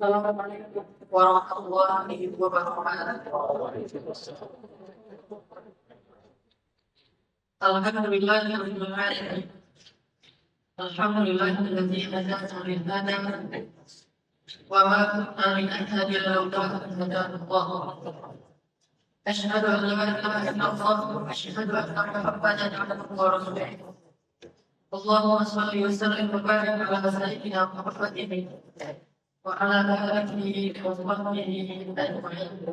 Assalamualaikum warahmatullahi wabarakatuh. Alhamdulillahirabbil alamin. Alhamdulillahilladzi hadana lil hada wa ma kunna linahtadiya lawla an hadana Allah. Asyhadu an la ilaha illallah wa asyhadu anna Muhammadan abduhu wa rasuluh. Allahumma shalli wa sallim wa barik ala sayyidina Muhammadin wa ala alihi wa sahbihi ajma'in.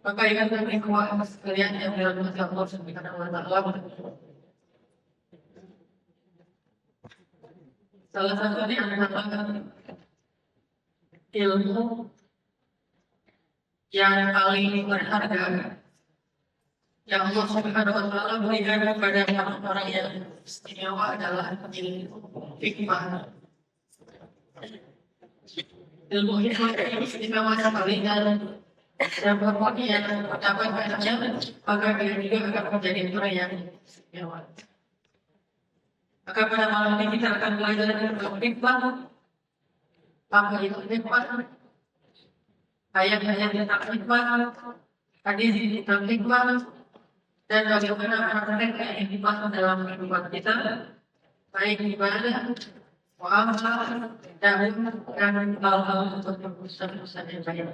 Maka ingatlah ikhwah sekalian yang dirahmati Allah Subhanahu wa taala. Salah satunya adalah ilmu yang paling berharga yang Allah Subhanahu wa taala berikan kepada orang-orang yang istimewa adalah ilmu hikmah. Ilmu hikmah yang istimewa sekali dan pokoknya yang dapat banyak, maka dia juga akan menjadi orang yang istimewa. Maka pada malam ini kita akan belajar tentang hikmah. Apa itu hikmah? Ayat-ayat tentang hikmah, hadis tentang hikmah, dan bagaimana praktek hikmah dalam kehidupan kita, baik ibadah, muamalah, dan hal-hal untuk urusan-urusan yang baik.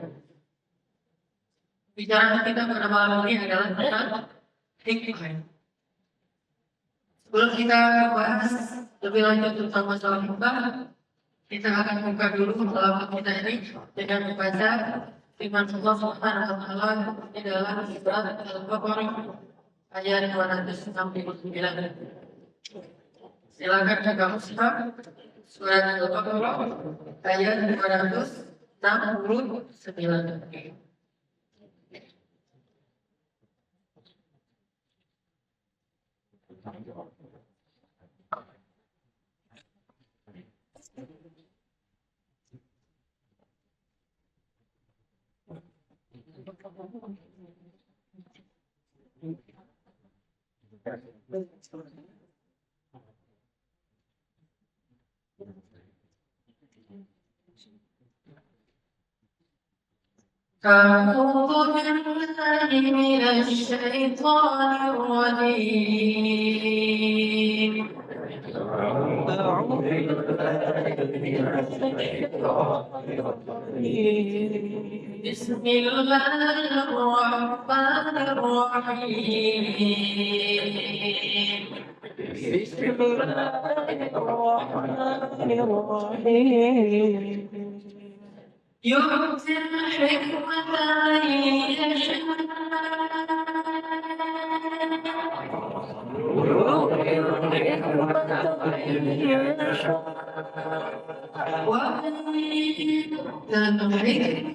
Bicara kita pada malam ini adalah tentang hikmah. Sebelum kita bahas lebih lanjut tentang masalah hikmah, kita akan buka dulu dalam kita ini dengan membaca firman Allah Subhanahu wa taala di dalam surat Al-Baqarah ayat 269. Silakan jaga mushaf surat Al-Baqarah ayat 269. أعوذ بالله من الشيطان الرجيم. بسم الله الرحمن الرحيم. بسم الله الرحمن الرحيم. يؤتي الحكمة من يشاء ومن يؤت الحكمة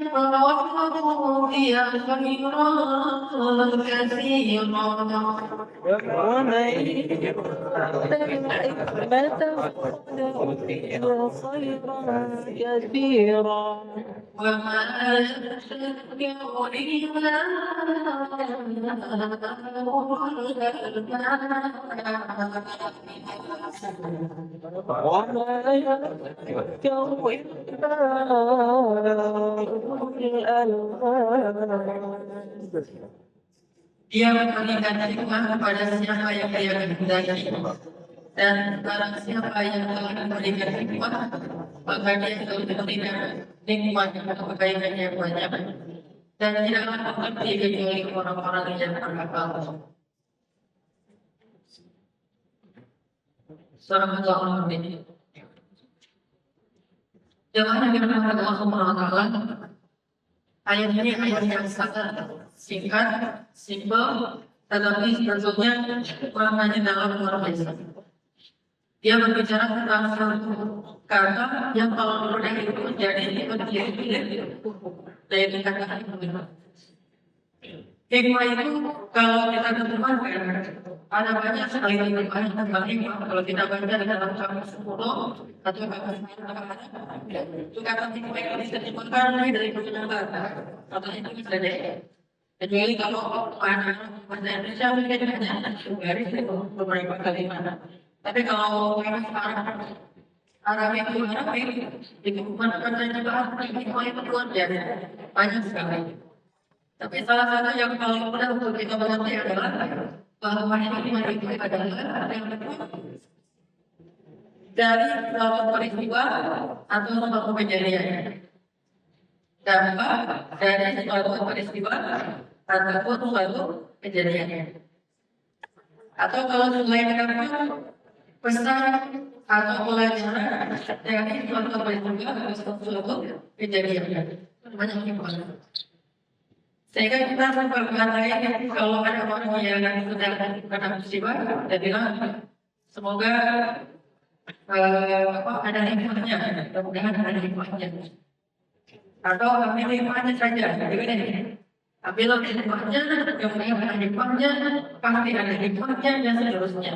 فقد أوتي خيرا كثيرا ومن يؤت الحكمة فقد أوتي خيرا كثيرا وما يذكر إلا أولو Dia memberikan hikmah kepada siapa yang dia kehendaki, dan barang siapa yang telah memberikan hikmah, maka dia telah memberikan nikmat atau kebaikan yang banyak, dan tidaklah mengerti kecuali orang-orang yang berakal. Surah Al-Baqarah. Jangan dirahmati Allah Subhanahu wa taala. Ayat ini ayat yang sangat singkat, simpel, tetapi tentunya maknanya dalam luar biasa. Dia berbicara tentang satu kata yang kalau mudah itu menjadi dari kata hikmah. Hikmah itu kalau kita terjemahkan ada banyak sekali terjemahan tentang hikmah. Kalau kita baca di dalam kamus 10 atau kamus itu kata hikmah yang diterjemahkan dari kata atau itu bisa deh. Kecuali kalau bahasa Indonesia mungkin hanya garis beberapa kalimat. Tapi kalau Arabic itu di bukan dibahas itu luar biasa, banyak sekali. Tapi salah satu yang paling mudah untuk kita mengerti adalah bahwa hikmah itu adalah yang dari suatu peristiwa atau suatu kejadian. Dampak dari suatu peristiwa ataupun suatu kejadian. Atau kalau selain itu pesan atau pelajaran dari suatu peristiwa atau suatu kejadian. Banyak hikmah. Sehingga kita berkata kalau ada orang yang sudah kena musibah, dia bilang semoga ada hikmahnya, mudah-mudahan ada hikmahnya. Atau ambil hikmahnya saja, begini. Ambil hikmahnya, kemudian ada hikmahnya, pasti ada hikmahnya dan seterusnya.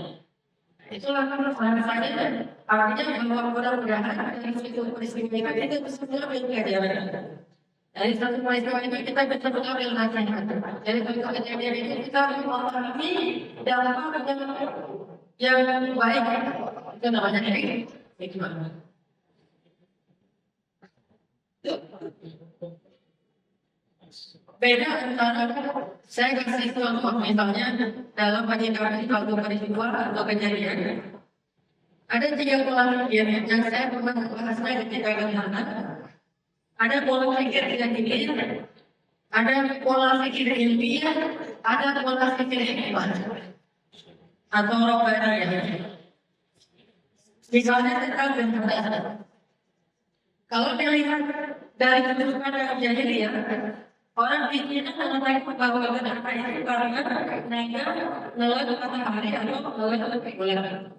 Itulah bahasanya. Artinya bahwa mudah-mudahan dari situ peristiwa itu bisa mengambil pelajaran. Dari satu peristiwa ini kita bisa mengambil nasihat. Dari satu kejadian ini kita memahami dampak yang baik. Itu namanya hikmah. Beda antara saya kasih contoh misalnya dalam penyikapan suatu peristiwa atau kejadian. Ada 3 pola pikir yang saya pernah bahasnya ketika gerhana. Ada pola pikir tidak ada pola pikir ilmiah, ada pola pikir hikmah atau rohbaniyah. Misalnya tentang gerhana. Kalau dilihat dari sudut pandang jahiliyah, orang pikirnya mengatakan bahwa gerhana itu karena naga melihat matahari atau melihat bulan.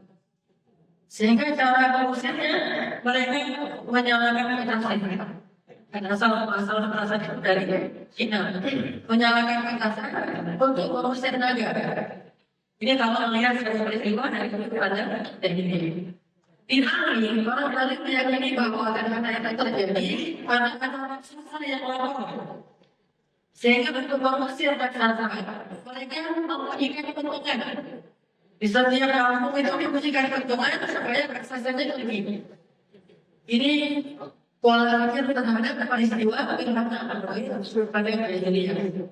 Sehingga cara mengusirnya mereka menyalakan petasan. Karena asal petasan itu dari Cina, menyalakan petasan untuk mengusir naga. Ini kalau melihat peristiwa dari sudut pandang jahiliyah. Tidak, orang balik meyakini bahwa gerhana itu terjadi karena ada raksasa yang lapor. Sehingga untuk mengusir raksasa, mereka mempunyai keuntungan. Di setiap kampung itu dipujikan keuntungan supaya raksasanya pergi. Ini pola pikir terhadap peristiwa gerhana pada jahiliyah.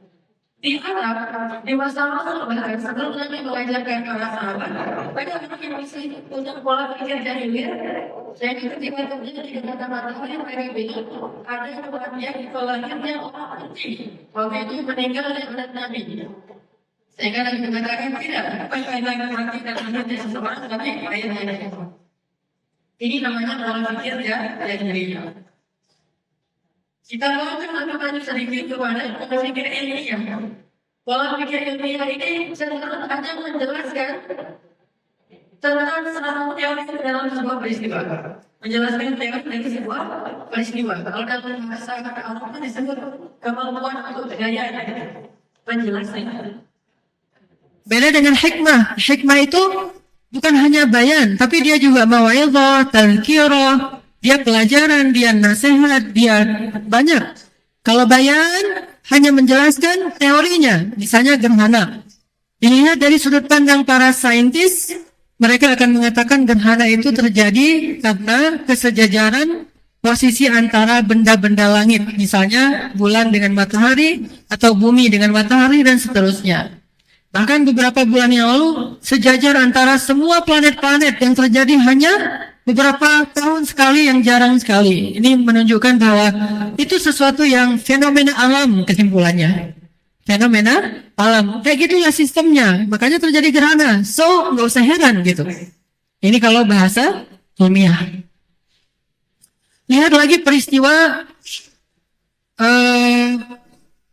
Di Arab, di masa-masa bahkan sebelum Nabi mengajarkan para sahabat, mereka masih punya pola pikir jahiliyah. Saya ketika terjadi gerhana matahari, mereka bilang ada kematian di lahirnya orang putih. Waktu itu meninggal oleh Nabi. Sehingga Nabi mengatakan tidak, apa yang kaitan mati dan lahirnya seseorang, tapi ayatnya. Ini namanya pola pikir jahiliyah. Kita mau melakukan sedikit kepada pola pikir ilmiah. Pola pikir ilmiah ini cenderung hanya menjelaskan tentang satu teori dalam sebuah peristiwa. Menjelaskan teori dari sebuah peristiwa. Kalau dalam bahasa Arab disebut kemampuan untuk gaya penjelasan. Beda dengan hikmah. Hikmah itu bukan hanya bayan, tapi dia juga mawa'idhah, tadhkirah. Dia pelajaran, dia nasihat, dia banyak. Kalau bayan hanya menjelaskan teorinya, misalnya gerhana. Dilihat dari sudut pandang para saintis, mereka akan mengatakan gerhana itu terjadi karena kesejajaran posisi antara benda-benda langit, misalnya bulan dengan matahari atau bumi dengan matahari dan seterusnya. Bahkan beberapa bulan yang lalu, sejajar antara semua planet-planet yang terjadi hanya beberapa tahun sekali, yang jarang sekali. Ini menunjukkan bahwa itu sesuatu yang fenomena alam kesimpulannya. Fenomena alam. Kayak gitulah sistemnya. Makanya terjadi gerhana. So, nggak usah heran gitu. Ini kalau bahasa ilmiah. Lihat lagi peristiwa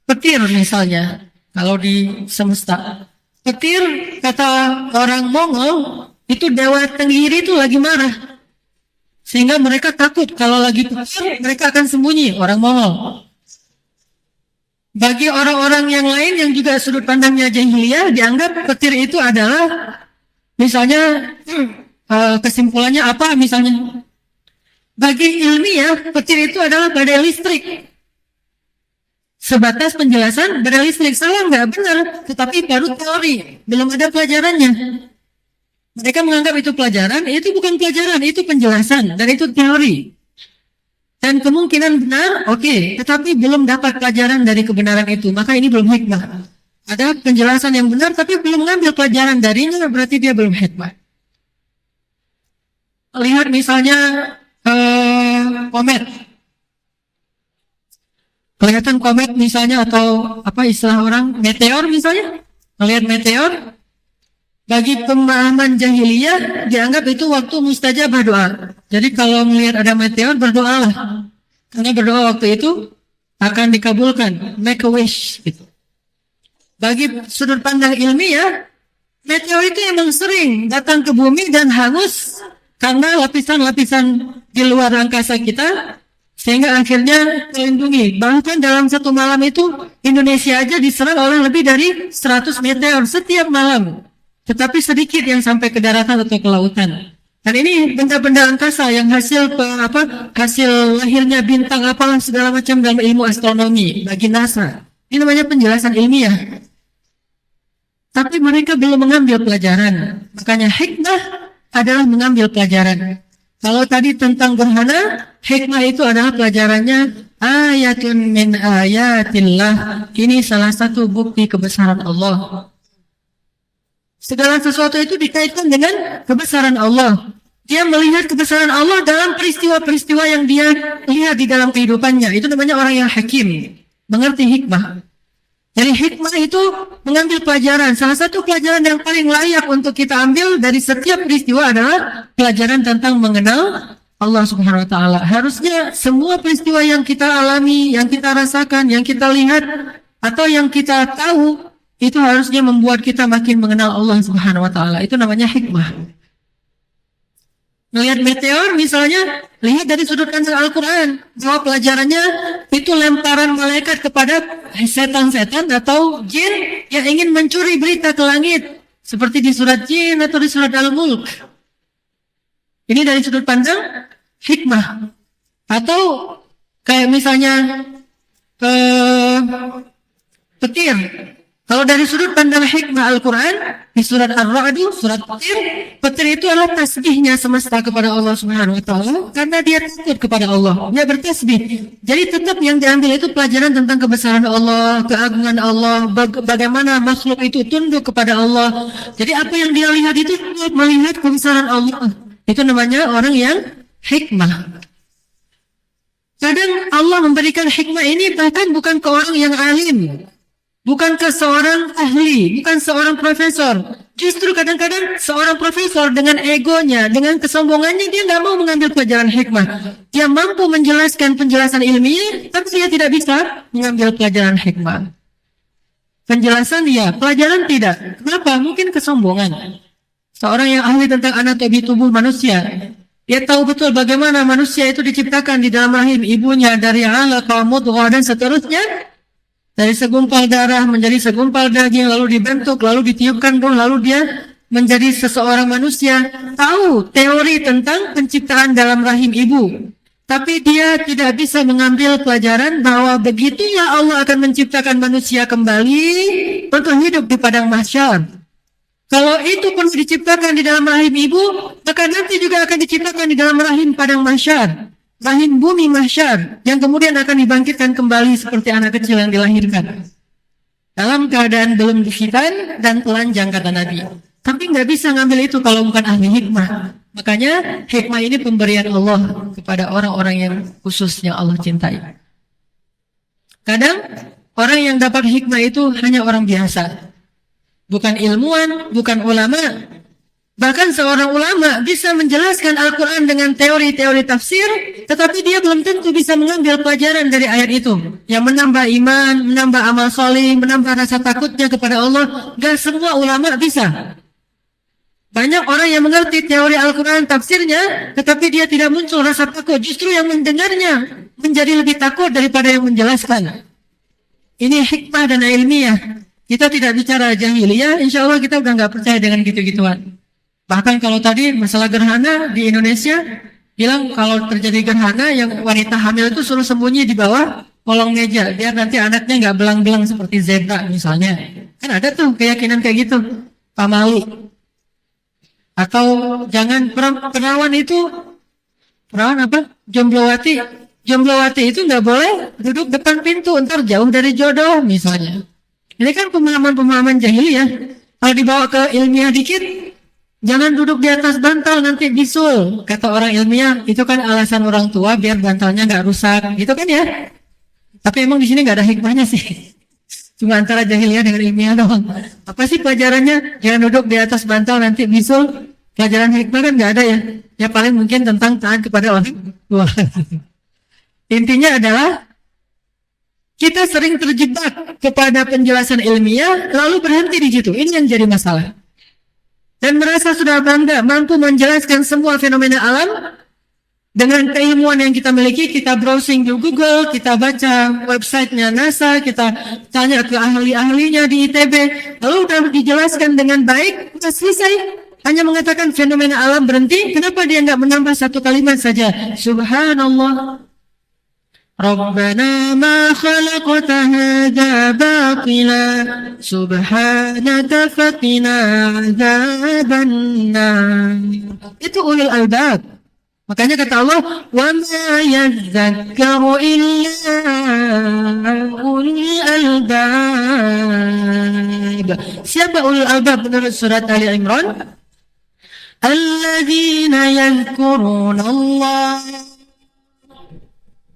petir misalnya. Kalau di semesta. Petir, kata orang Mongol, itu Dewa Tenggiri itu lagi marah. Sehingga mereka takut kalau lagi petir mereka akan sembunyi, orang Mongol. Bagi orang-orang yang lain yang juga sudut pandangnya jahiliyah, dianggap petir itu adalah misalnya kesimpulannya apa misalnya. Bagi ilmiah, petir itu adalah badai listrik. Sebatas penjelasan badai listrik, salah nggak benar, tetapi baru teori, belum ada pelajarannya. Mereka menganggap itu pelajaran, itu bukan pelajaran, itu penjelasan, dan itu teori. Dan kemungkinan benar, oke, tetapi belum dapat pelajaran dari kebenaran itu, maka ini belum hikmah. Ada penjelasan yang benar, tapi belum mengambil pelajaran darinya, berarti dia belum hikmah. Lihat misalnya komet. Kelihatan komet misalnya, atau apa istilah orang, meteor misalnya. Melihat meteor, bagi pemahaman jahiliyah dianggap itu waktu mustajabah doa. Jadi kalau melihat ada meteor, berdoalah. Karena berdoa waktu itu akan dikabulkan, make a wish gitu. Bagi sudut pandang ilmiah, meteor itu emang sering datang ke bumi dan hangus karena lapisan-lapisan di luar angkasa kita, sehingga akhirnya terlindungi. Bahkan dalam satu malam itu Indonesia aja diserang oleh lebih dari 100 meteor setiap malam. Tetapi sedikit yang sampai ke daratan atau ke lautan. Dan ini benda-benda angkasa yang hasil lahirnya bintang apalah segala macam dalam ilmu astronomi bagi NASA. Ini namanya penjelasan ilmiah. Tapi mereka belum mengambil pelajaran. Makanya hikmah adalah mengambil pelajaran. Kalau tadi tentang gerhana, hikmah itu adalah pelajarannya ayatun min ayatillah. Ini salah satu bukti kebesaran Allah. Segala sesuatu itu dikaitkan dengan kebesaran Allah. Dia melihat kebesaran Allah dalam peristiwa-peristiwa yang dia lihat di dalam kehidupannya. Itu namanya orang yang hakim, mengerti hikmah. Jadi hikmah itu mengambil pelajaran. Salah satu pelajaran yang paling layak untuk kita ambil dari setiap peristiwa adalah pelajaran tentang mengenal Allah Subhanahu wa taala. Harusnya semua peristiwa yang kita alami, yang kita rasakan, yang kita lihat atau yang kita tahu, itu harusnya membuat kita makin mengenal Allah Subhanahu wa taala. Itu namanya hikmah. Melihat meteor misalnya, lihat dari sudut pandang Al-Quran, bahwa pelajarannya itu lemparan malaikat kepada setan-setan atau jin yang ingin mencuri berita ke langit, seperti di surat Jin atau di surat Al-Mulk. Ini dari sudut pandang hikmah. Atau kayak misalnya petir. Kalau dari sudut pandang hikmah Al-Quran, di surat Ar-Ra'd, surat petir itu adalah tasbihnya semesta kepada Allah Subhanahu wa taala, karena dia takut kepada Allah, dia bertasbih. Jadi tetap yang diambil itu pelajaran tentang kebesaran Allah, keagungan Allah, bagaimana makhluk itu tunduk kepada Allah. Jadi apa yang dia lihat itu melihat kebesaran Allah. Itu namanya orang yang hikmah. Kadang Allah memberikan hikmah ini bahkan bukan ke orang yang alim, bukan ke seorang ahli, bukan seorang profesor. Justru kadang-kadang seorang profesor dengan egonya, dengan kesombongannya, dia nggak mau mengambil pelajaran hikmah. Dia mampu menjelaskan penjelasan ilmiah, tapi dia tidak bisa mengambil pelajaran hikmah. Penjelasan ya, pelajaran tidak. Kenapa? Mungkin kesombongan. Seorang yang ahli tentang anatomi tubuh manusia, dia tahu betul bagaimana manusia itu diciptakan di dalam rahim ibunya dari alaqah, mudghah dan seterusnya. Dari segumpal darah menjadi segumpal daging, lalu dibentuk, lalu ditiupkan roh, lalu dia menjadi seseorang manusia. Tahu teori tentang penciptaan dalam rahim ibu, tapi dia tidak bisa mengambil pelajaran bahwa begitulah Allah akan menciptakan manusia kembali untuk hidup di padang mahsyar. Kalau itu pun diciptakan di dalam rahim ibu, maka nanti juga akan diciptakan di dalam rahim padang mahsyar, rahim bumi mahsyar, yang kemudian akan dibangkitkan kembali seperti anak kecil yang dilahirkan dalam keadaan belum dihitan dan telanjang, kata Nabi. Tapi nggak bisa ngambil itu kalau bukan ahli hikmah. Makanya hikmah ini pemberian Allah kepada orang-orang yang khususnya Allah cintai. Kadang orang yang dapat hikmah itu hanya orang biasa, bukan ilmuwan, bukan ulama. Bahkan seorang ulama bisa menjelaskan Al-Quran dengan teori-teori tafsir, tetapi dia belum tentu bisa mengambil pelajaran dari ayat itu, yang menambah iman, menambah amal soleh, menambah rasa takutnya kepada Allah. Gak semua ulama bisa. Banyak orang yang mengerti teori Al-Quran tafsirnya, tetapi dia tidak muncul rasa takut. Justru yang mendengarnya menjadi lebih takut daripada yang menjelaskan. Ini hikmah dan ilmiah. Kita tidak bicara jahiliyah, insya Allah kita udah gak percaya dengan gitu-gituan. Bahkan kalau tadi masalah gerhana di Indonesia, bilang kalau terjadi gerhana yang wanita hamil itu suruh sembunyi di bawah kolong meja, biar nanti anaknya nggak belang-belang seperti zebra misalnya. Kan ada tuh keyakinan kayak gitu, pamali. Atau jangan perawan itu, perawan apa? Jomblowati. Jomblowati itu nggak boleh duduk depan pintu, ntar jauh dari jodoh misalnya. Ini kan pemahaman-pemahaman jahiliyah. Kalau dibawa ke ilmiah dikit, jangan duduk di atas bantal nanti bisul. Kata orang ilmiah, itu kan alasan orang tua biar bantalnya nggak rusak, gitu kan ya. Tapi emang di sini nggak ada hikmahnya sih. Cuma antara jahiliyah dengan ilmiah doang. Apa sih pelajarannya? Jangan duduk di atas bantal nanti bisul. Pelajaran hikmah kan nggak ada ya. Ya paling mungkin tentang taat kepada orang tua. Intinya adalah kita sering terjebak kepada penjelasan ilmiah lalu berhenti di situ. Ini yang jadi masalah. Dan merasa sudah bangga mampu menjelaskan semua fenomena alam dengan keilmuan yang kita miliki. Kita browsing di Google, kita baca websitenya NASA, kita tanya ke ahli-ahlinya di ITB, lalu udah dijelaskan dengan baik, sudah selesai. Hanya mengatakan fenomena alam berhenti. Kenapa dia nggak menambah satu kalimat saja? Subhanallah, Rabbana ma khalaqta hadza batila, subhanaka faqina adzaban nar. Itu ulul albab. Makanya kata Allah, wa ma yadhakkaru illa ulul albab. Siapa ulul albab menurut surat Ali Imran? Alladzina yadhkuruna Allah,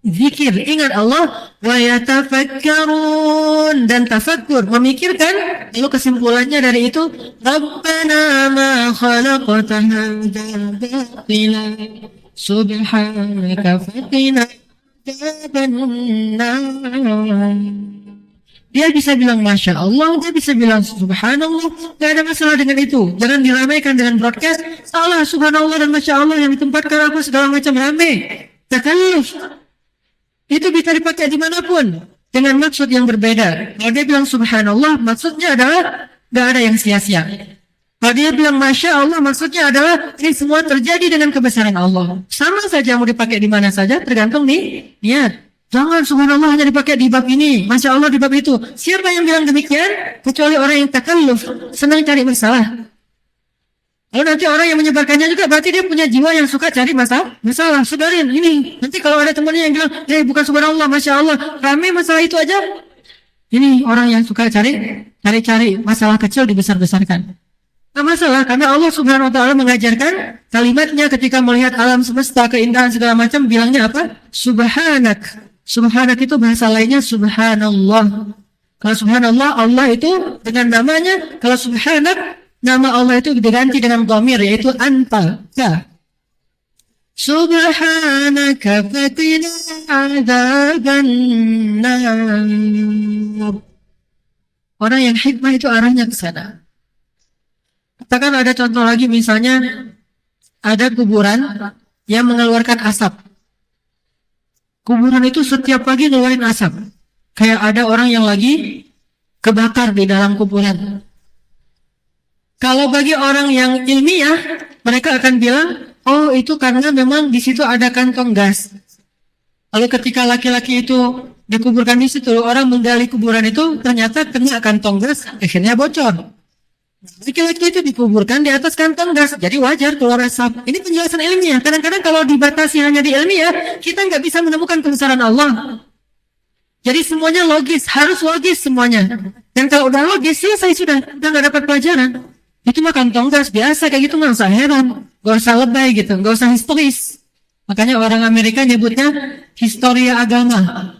zikir, ingat Allah, wa yatafakkarun, dan tafakkur, memikirkan. Lalu kesimpulannya dari itu, Rabbana ma khalaqta hadza batila, subhanaka faqina adzaban nar. Dia bisa bilang Masya Allah, dia bisa bilang Subhanallah, gak ada masalah dengan itu. Jangan diramaikan dengan broadcast, salah Subhanallah dan Masya Allah yang ditempatkan apa segala macam rame. Takalluf. Itu bisa dipakai dimanapun dengan maksud yang berbeda. Kalau dia bilang Subhanallah, maksudnya adalah gak ada yang sia-sia. Kalau dia bilang Masya Allah, maksudnya adalah ini semua terjadi dengan kebesaran Allah. Sama saja mau dipakai di mana saja, tergantung nih niat. Jangan Subhanallah hanya dipakai di bab ini, Masya Allah di bab itu. Siapa yang bilang demikian? Kecuali orang yang takalluf, senang cari masalah. Lalu nanti orang yang menyebarkannya juga berarti dia punya jiwa yang suka cari masalah. Sudarin ini. Nanti kalau ada temannya yang bilang, bukan Subhanallah, Masya Allah, rame masalah itu aja. Ini orang yang suka cari masalah kecil dibesar-besarkan. Nah, masalah karena Allah Subhanahu wa taala mengajarkan kalimatnya ketika melihat alam semesta, keindahan segala macam, bilangnya apa? Subhanak. Subhanak itu bahasa lainnya Subhanallah. Kalau Subhanallah, Allah itu dengan namanya. Kalau Subhanak, nama Allah itu diganti dengan dhamir, yaitu anta. Ya. Subhanaka faqina adzaban nar. Orang yang hikmah itu arahnya ke sana. Katakan ada contoh lagi, misalnya ada kuburan yang mengeluarkan asap. Kuburan itu setiap pagi ngeluarin asap. Kayak ada orang yang lagi kebakar di dalam kuburan. Kalau bagi orang yang ilmiah, mereka akan bilang, oh itu karena memang di situ ada kantong gas. Lalu ketika laki-laki itu dikuburkan di situ, orang menggali kuburan itu ternyata kena kantong gas, akhirnya bocor. Laki-laki itu dikuburkan di atas kantong gas, jadi wajar keluar asap. Ini penjelasan ilmiah. Kadang-kadang kalau dibatasi hanya di ilmiah, kita nggak bisa menemukan kebesaran Allah. Jadi semuanya logis, harus logis semuanya. Dan kalau udah logis, selesai sudah nggak dapat pelajaran. Itu mah kantong gas biasa kayak gitu, nggak usah heran, nggak usah lebay gitu, nggak usah historis. Makanya orang Amerika nyebutnya historia agama.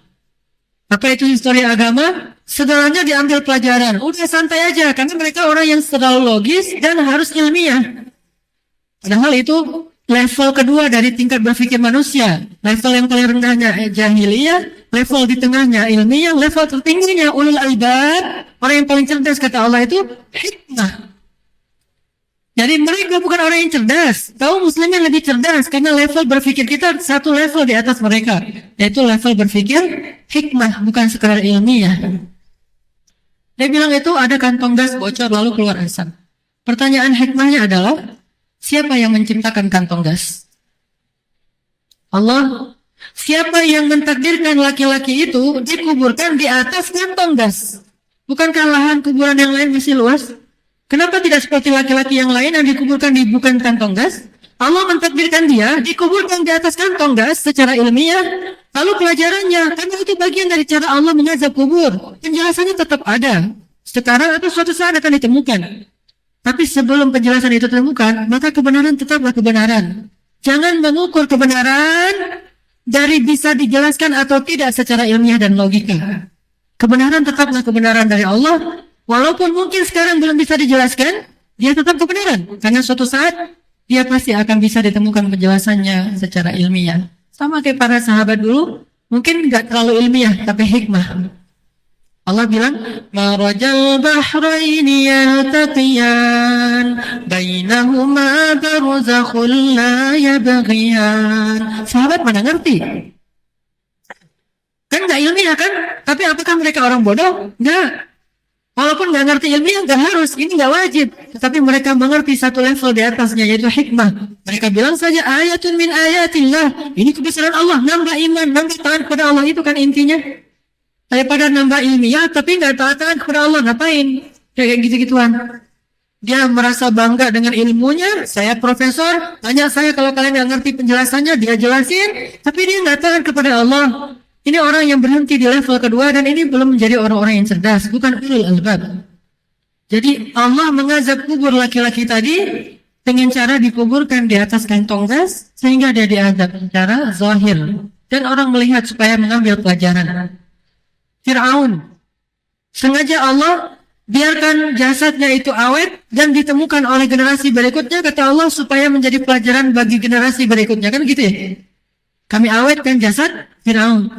Apa itu historia agama? Segalanya diambil pelajaran. Udah santai aja, karena mereka orang yang selalu logis dan harus ilmiah. Padahal itu level kedua dari tingkat berpikir manusia. Level yang paling rendahnya jahiliyah, level di tengahnya ilmiah, level tertingginya ulul albab. Orang yang paling cerdas kata Allah itu hikmah. Jadi mereka bukan orang yang cerdas. Kaum muslimin lebih cerdas karena level berpikir kita satu level di atas mereka, yaitu level berpikir hikmah, bukan sekedar ilmiah. Dia bilang itu ada kantong gas bocor lalu keluar asap. Pertanyaan hikmahnya adalah, siapa yang menciptakan kantong gas? Allah. Siapa yang mentakdirkan laki-laki itu dikuburkan di atas kantong gas? Bukankah lahan kuburan yang lain masih luas? Kenapa tidak seperti laki-laki yang lain yang dikuburkan di bukan kantong gas? Allah mentakdirkan dia dikuburkan di atas kantong gas secara ilmiah. Lalu pelajarannya, karena itu bagian dari cara Allah mengazab kubur. Penjelasannya tetap ada. Sekarang atau suatu saat akan ditemukan. Tapi sebelum penjelasan itu ditemukan, maka kebenaran tetaplah kebenaran. Jangan mengukur kebenaran dari bisa dijelaskan atau tidak secara ilmiah dan logika. Kebenaran tetaplah kebenaran dari Allah. Walaupun mungkin sekarang belum bisa dijelaskan, dia tetap kebenaran. Karena suatu saat, dia pasti akan bisa ditemukan penjelasannya secara ilmiah. Sama kayak para sahabat dulu, mungkin nggak terlalu ilmiah, tapi hikmah. Allah bilang, marajal bahraini yaltaqiyan, bainahuma barzakhun la yabghiyan. Sahabat mana ngerti? Kan nggak ilmiah kan? Tapi apakah mereka orang bodoh? Nggak. Walaupun nggak ngerti ilmiah, nggak harus. Ini nggak wajib. Tetapi mereka mengerti satu level di atasnya, yaitu hikmah. Mereka bilang saja, ayatun min ayatillah. Ini kebesaran Allah, nambah iman, nambah taat kepada Allah. Itu kan intinya. Daripada nambah ilmiah, tapi nggak taat kepada Allah, ngapain? Kayak gitu-gituan. Dia merasa bangga dengan ilmunya. Saya profesor, tanya saya kalau kalian nggak ngerti penjelasannya, dia jelasin. Tapi dia nggak taat kepada Allah. Ini orang yang berhenti di level kedua dan ini belum menjadi orang-orang yang cerdas, bukan ulul albab. Jadi Allah mengazab kubur laki-laki tadi dengan cara dikuburkan di atas kantong gas sehingga dia diazab secara zahir dan orang melihat supaya mengambil pelajaran. Fir'aun sengaja Allah biarkan jasadnya itu awet dan ditemukan oleh generasi berikutnya, kata Allah, supaya menjadi pelajaran bagi generasi berikutnya, kan gitu ya. Kami awetkan jasad Fir'aun.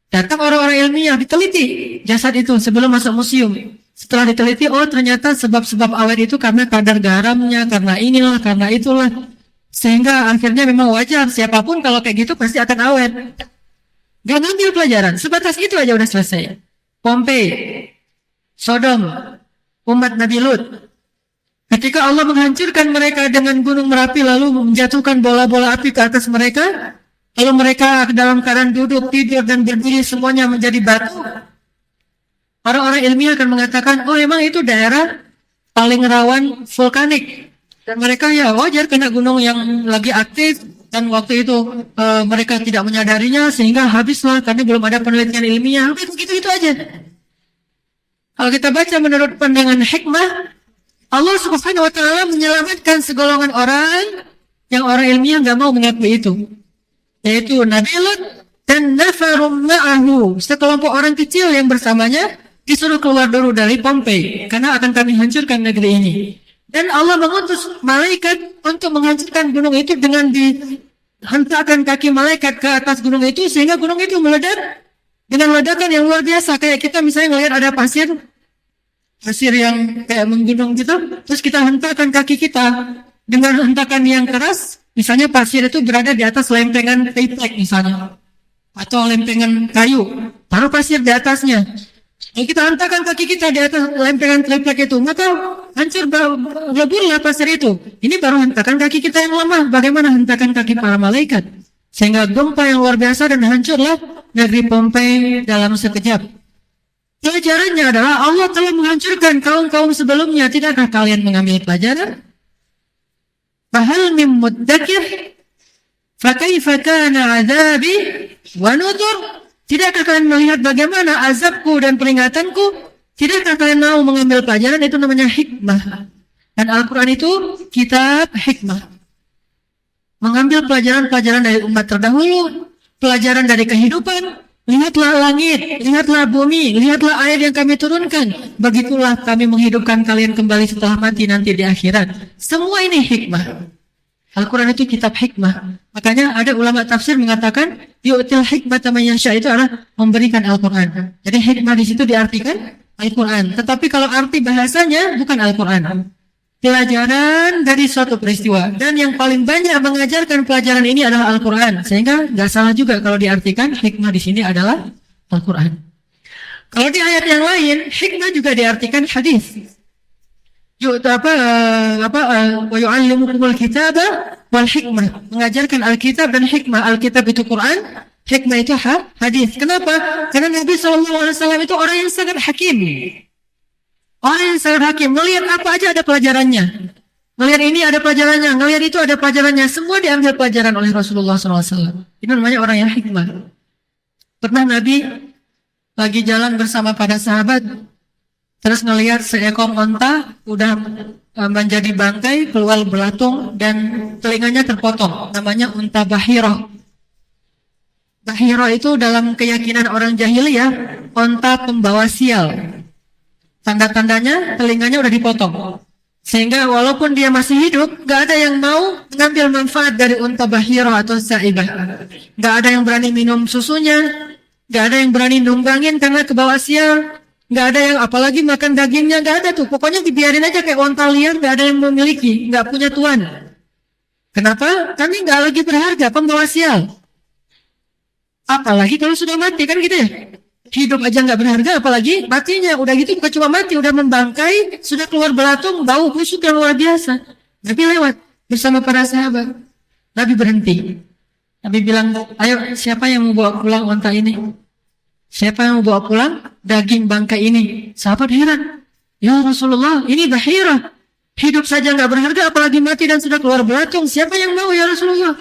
Datang orang-orang ilmiah, diteliti jasad itu sebelum masuk museum. Setelah diteliti, oh ternyata sebab-sebab awet itu karena kadar garamnya, karena inilah, karena itulah. Sehingga akhirnya memang wajar, siapapun kalau kayak gitu pasti akan awet. Gak ngambil pelajaran, sebatas itu aja udah selesai. Pompei, Sodom, umat Nabi Lut. Ketika Allah menghancurkan mereka dengan gunung Merapi lalu menjatuhkan bola-bola api ke atas mereka, lalu mereka dalam keadaan duduk, tidur, dan berdiri semuanya menjadi batu. Orang-orang ilmiah akan mengatakan, oh emang itu daerah paling rawan vulkanik. Dan mereka ya wajar kena gunung yang lagi aktif. Dan waktu itu mereka tidak menyadarinya sehingga habislah karena belum ada penelitian ilmiah. Begitu-gitu aja. Kalau kita baca menurut pandangan hikmah, Allah Subhanahu wa Ta'ala menyelamatkan segolongan orang yang orang ilmiah nggak mau mengakui itu. Yaitu Nabi Lut dan nafarum ma'ahu, sekelompok orang kecil yang bersamanya disuruh keluar dulu dari Pompei karena akan kami hancurkan negeri ini. Dan Allah mengutus malaikat untuk menghancurkan gunung itu dengan dihentakkan kaki malaikat ke atas gunung itu sehingga gunung itu meledak dengan ledakan yang luar biasa. Kayak kita misalnya melihat ada pasir yang kayak menggunung gitu, terus kita hentakkan kaki kita dengan hentakan yang keras. Misalnya pasir itu berada di atas lempengan triplek misalnya, atau lempengan kayu, taruh pasir di atasnya. Kalau kita hentakkan kaki kita di atas lempengan triplek itu, maka hancur leburlah pasir itu. Ini baru hentakan kaki kita yang lemah. Bagaimana hentakan kaki para malaikat? Sehingga gempa yang luar biasa dan hancurlah negeri Pompei dalam sekejap. Pelajarannya adalah Allah telah menghancurkan kaum-kaum sebelumnya. Tidakkah kalian mengambil pelajaran? Fahal min muddakir fakaifa kana azabi wa nudur. Tidakkah kalian melihat bagaimana azabku dan peringatanku? Tidakkah kalian mau mengambil pelajaran? Itu namanya hikmah. Dan Al-Quran itu kitab hikmah. Mengambil pelajaran-pelajaran dari umat terdahulu, pelajaran dari kehidupan. Lihatlah langit, lihatlah bumi, lihatlah air yang kami turunkan. Begitulah kami menghidupkan kalian kembali setelah mati nanti di akhirat. Semua ini hikmah. Al-Quran itu kitab hikmah. Makanya ada ulama tafsir mengatakan yu'til hikmah man yasha, itu adalah memberikan Al-Quran. Jadi hikmah di situ diartikan Al-Quran. Tetapi kalau arti bahasanya bukan Al-Quran. Pelajaran dari suatu peristiwa. Dan yang paling banyak mengajarkan pelajaran ini adalah Al-Quran. Sehingga nggak salah juga kalau diartikan hikmah di sini adalah Al-Quran. Kalau di ayat yang lain, hikmah juga diartikan hadis. Wa yu'allimukumul kitaba wal hikmah, mengajarkan Alkitab dan hikmah. Alkitab itu Quran, hikmah itu hadis. Kenapa? Karena Nabi SAW itu orang yang sangat hakim. Orang yang sangat hakim, ngelihat apa aja ada pelajarannya. Ngelihat ini ada pelajarannya, ngelihat itu ada pelajarannya. Semua diambil pelajaran oleh Rasulullah SAW. Itu namanya orang yang hikmah. Pernah Nabi lagi jalan bersama para sahabat, terus ngelihat seekor onta udah menjadi bangkai, keluar belatung dan telinganya terpotong. Namanya unta Bahirah. Bahirah itu dalam keyakinan orang jahiliyah onta pembawa sial. Tanda-tandanya telinganya udah dipotong. Sehingga walaupun dia masih hidup, gak ada yang mau mengambil manfaat dari unta Bahirah atau Sa'ibah. Gak ada yang berani minum susunya, gak ada yang berani nunggangin karena kebawa sial. Gak ada yang apalagi makan dagingnya, gak ada tuh. Pokoknya dibiarin aja kayak onta liar, gak ada yang memiliki, gak punya tuan. Kenapa? Kami gak lagi berharga, pembawa sial. Apalagi kalau sudah mati, kan gitu ya. Hidup aja nggak berharga, apalagi matinya. Udah gitu bukan cuma mati, udah membangkai, sudah keluar belatung, bau busuk yang luar biasa. Nabi lewat bersama para sahabat. Nabi berhenti. Nabi bilang, ayo siapa yang mau bawa pulang onta ini? Siapa yang mau bawa pulang daging bangkai ini? Sahabat heran. Ya Rasulullah, ini Bahirah. Hidup saja nggak berharga, apalagi mati dan sudah keluar belatung. Siapa yang mau ya Rasulullah?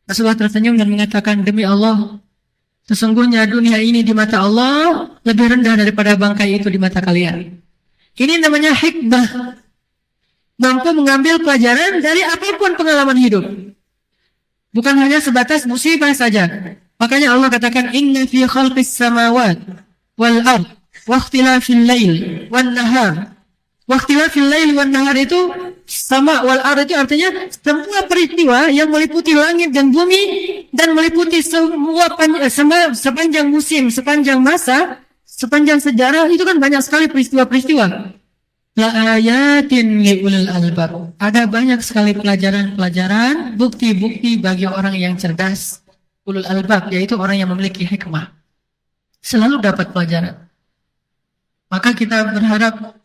Rasulullah tersenyum dan mengatakan, demi Allah, sesungguhnya dunia ini di mata Allah lebih rendah daripada bangkai itu di mata kalian. Ini namanya hikmah. Mampu mengambil pelajaran dari apapun pengalaman hidup. Bukan hanya sebatas musibah saja. Makanya Allah katakan, inna fi khalqis samawat wal ard wa ikhtilafil lail wan nahar. Wa ikhtilafil lail wan nahar itu sama wal ard itu artinya semua peristiwa yang meliputi langit dan bumi dan meliputi semua sepanjang musim, sepanjang masa, sepanjang sejarah, itu kan banyak sekali peristiwa-peristiwa. La ayatin li ulil albab. Ada banyak sekali pelajaran-pelajaran, bukti-bukti bagi orang yang cerdas. Ulul albab, yaitu orang yang memiliki hikmah. Selalu dapat pelajaran. Maka kita berharap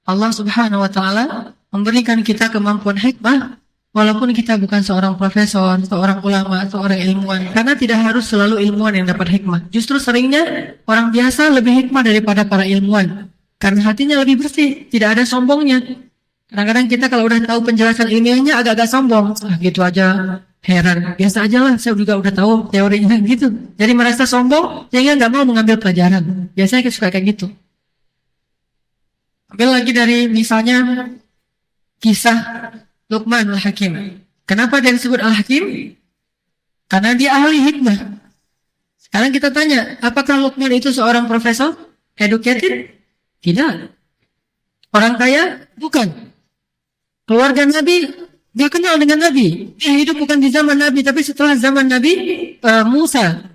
Allah Subhanahu wa taala memberikan kita kemampuan hikmah, walaupun kita bukan seorang profesor, seorang ulama, seorang ilmuwan. Karena tidak harus selalu ilmuwan yang dapat hikmah. Justru seringnya orang biasa lebih hikmah daripada para ilmuwan. Karena hatinya lebih bersih, tidak ada sombongnya. Kadang-kadang kita kalau udah tahu penjelasan ilmiahnya agak-agak sombong. Gitu aja, heran. Biasa aja lah, saya juga udah tahu teorinya gitu. Jadi merasa sombong, sehingga nggak mau mengambil pelajaran. Biasanya kita suka kayak gitu. Ambil lagi dari misalnya kisah Luqman Al-Hakim. Kenapa dia disebut Al-Hakim? Karena dia ahli hikmah. Sekarang kita tanya, apakah Luqman itu seorang profesor? Educated? Tidak. Orang kaya? Bukan. Keluarga Nabi? Dia kenal dengan Nabi. Dia hidup bukan di zaman Nabi, tapi setelah zaman Nabi Musa.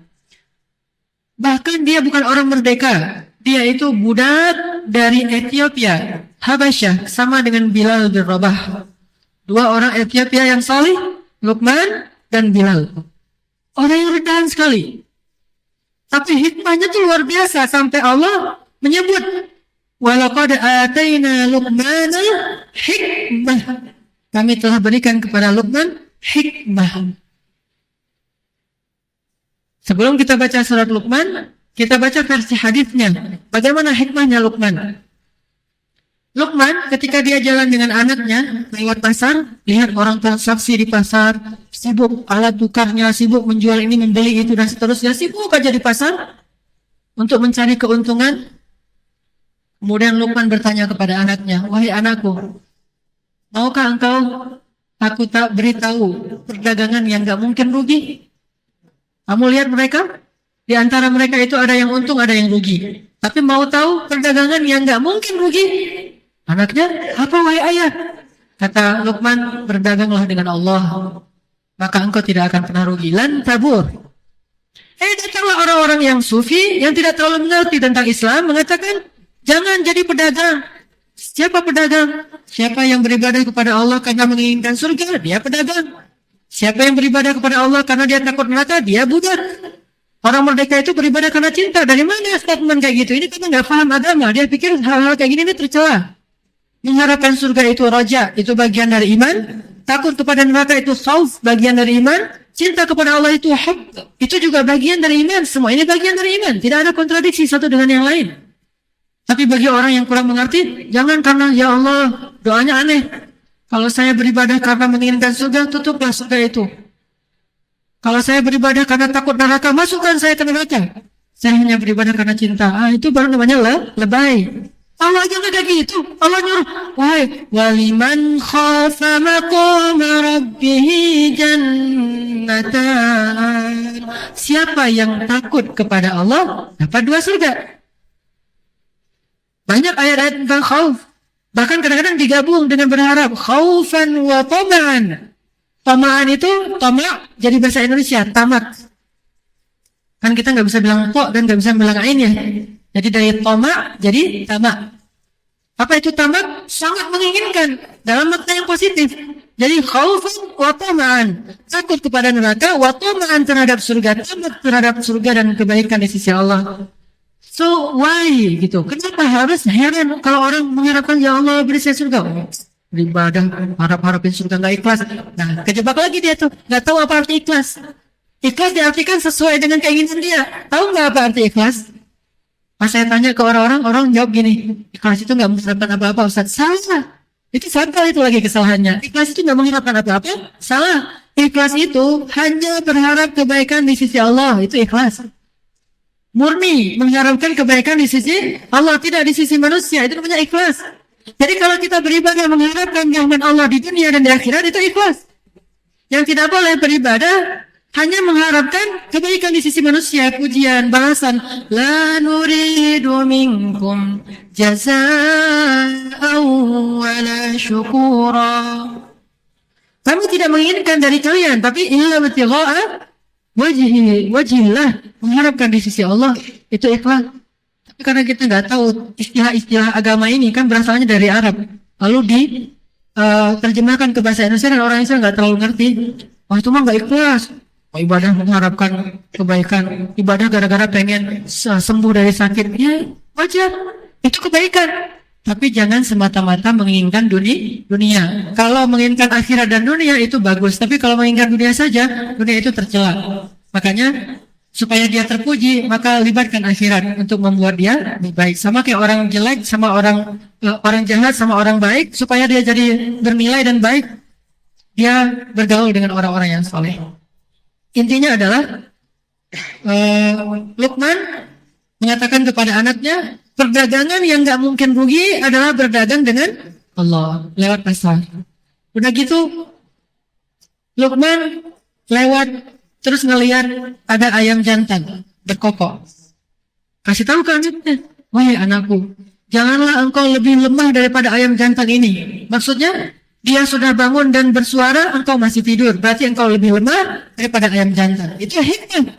Bahkan dia bukan orang merdeka. Dia itu budak dari Ethiopia, Habasyah, sama dengan Bilal bin Rabah. Dua orang Ethiopia yang salih, Luqman dan Bilal. Orang yang rendahan sekali. Tapi hikmahnya itu luar biasa sampai Allah menyebut, walaqad atayna Luqmana hikmah. Kami telah berikan kepada Luqman hikmah. Sebelum kita baca surat Luqman, kita baca versi hadisnya. Bagaimana hikmahnya Luqman? Luqman ketika dia jalan dengan anaknya lewat pasar, lihat orang transaksi di pasar, sibuk alat tukarnya, sibuk menjual ini, membeli itu dan seterusnya, sibuk aja di pasar untuk mencari keuntungan. Kemudian Luqman bertanya kepada anaknya, wahai anakku, maukah engkau aku tak beritahu perdagangan yang gak mungkin rugi? Kamu lihat mereka? Di antara mereka itu ada yang untung, ada yang rugi. Tapi mau tahu perdagangan yang gak mungkin rugi? Anaknya, apa wahai ayah? Kata Luqman, berdaganglah dengan Allah, maka engkau tidak akan pernah rugi. Lan tabur. Datanglah orang-orang yang sufi, yang tidak terlalu mengerti tentang Islam, mengatakan, jangan jadi pedagang. Siapa pedagang? Siapa yang beribadah kepada Allah karena menginginkan surga, dia pedagang. Siapa yang beribadah kepada Allah karena dia takut neraka, dia budak. Orang merdeka itu beribadah karena cinta. Dari mana statement kayak gitu? Ini karena nggak paham agama. Dia pikir hal-hal kayak gini ini tercela. Mengharapkan surga itu roja, itu bagian dari iman. Takut kepada neraka itu khauf, bagian dari iman. Cinta kepada Allah itu hub, itu juga bagian dari iman. Semua ini bagian dari iman. Tidak ada kontradiksi satu dengan yang lain. Tapi bagi orang yang kurang mengerti, jangan karena ya Allah, doanya aneh. Kalau saya beribadah karena menginginkan surga, tutuplah surga itu. Kalau saya beribadah karena takut neraka, masukkan saya ke neraka. Saya hanya beribadah karena cinta. Itu baru namanya lebay. Allah aja nggak gitu. Allah nyuruh, wahai waliman khafa maqama rabbih jannatan. Siapa yang takut kepada Allah dapat 2 surga. Banyak ayat-ayat tentang khauf. Bahkan kadang-kadang digabung dengan berharap. Khaufan wa tama'an. Tama'an itu, tama' jadi bahasa Indonesia, tamak. Kan kita nggak bisa bilang tok dan nggak bisa bilang ain ya. Jadi dari tama' jadi tamak. Apa itu tamak? Sangat menginginkan dalam makna yang positif. Jadi khaufan wa tama'an. Takut kepada neraka, wa tama'an terhadap surga. Tamak terhadap surga dan kebaikan di sisi Allah. So why gitu? Kenapa harus heran kalau orang mengharapkan ya Allah beri saya surga? Beribadah harap-harapin surga nggak ikhlas. Nah kejebak lagi dia tuh, nggak tahu apa arti ikhlas. Ikhlas diartikan sesuai dengan keinginan dia. Tahu nggak apa arti ikhlas? Pas saya tanya ke orang-orang, orang jawab gini, ikhlas itu nggak mengharapkan apa-apa, Ustaz. Salah. Itu salah itu lagi kesalahannya. Ikhlas itu nggak mengharapkan apa-apa. Salah. Ikhlas itu hanya berharap kebaikan di sisi Allah. Itu ikhlas. Murni mengharapkan kebaikan di sisi Allah, tidak di sisi manusia. Itu namanya ikhlas. Jadi kalau kita beribadah mengharapkan rahmat Allah di dunia dan di akhirat, itu ikhlas. Yang tidak boleh beribadah hanya mengharapkan kebaikan di sisi manusia, pujian, balasan. La nuridu minkum jazaa'a wala syukura. Kami tidak menginginkan dari kalian, tapi illa ibtigha'a wajhillah, mengharapkan di sisi Allah, itu ikhlas. Tapi karena kita nggak tahu istilah-istilah agama ini kan berasalnya dari Arab, lalu terjemahkan ke bahasa Indonesia dan orang Indonesia nggak terlalu ngerti. Wah itu mah nggak ikhlas. Ibadah mengharapkan kebaikan, ibadah gara-gara pengen sembuh dari sakit, ya wajar, itu kebaikan. Tapi jangan semata-mata menginginkan dunia. Kalau menginginkan akhirat dan dunia itu bagus, tapi kalau menginginkan dunia saja, dunia itu tercela. Makanya supaya dia terpuji, maka libatkan akhirat untuk membuat dia lebih baik. Sama kayak orang jelek sama orang jahat sama orang baik, supaya dia jadi bernilai dan baik, dia bergaul dengan orang-orang yang saleh. Intinya adalah Luqman mengatakan kepada anaknya, perdagangan yang nggak mungkin rugi adalah berdagang dengan Allah lewat pasar. Udah gitu, Luqman lewat terus ngelihat ada ayam jantan berkokok. Kasih tahu ke anaknya, wahai anakku, janganlah engkau lebih lemah daripada ayam jantan ini. Maksudnya, dia sudah bangun dan bersuara, engkau masih tidur. Berarti engkau lebih lemah daripada ayam jantan. Itu hikmah.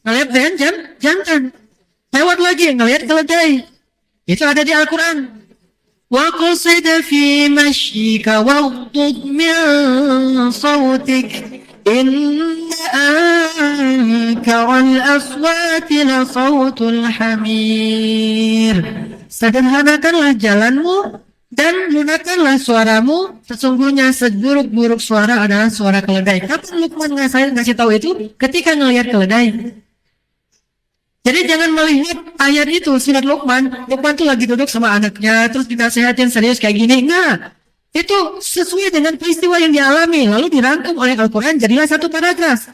Ngelihat ayam jantan. Lewat lagi, ngelihat keledai. Itu ada di Al-Quran. Wa qasid fi mashyika waghdud min sawtik. Inna ankaral aswati la sawtul hamir. Sederhanakanlah jalanmu dan lunakanlah suaramu. Sesungguhnya seburuk-buruk suara adalah suara keledai. Kapan Luqman ngasih tahu itu? Ketika ngelihat keledai. Jadi jangan melihat ayat itu surat Luqman tuh lagi duduk sama anaknya terus dinasehatin serius kayak gini. Enggak. Itu sesuai dengan peristiwa yang dialami lalu dirangkum oleh Al-Quran jadilah satu paragraf.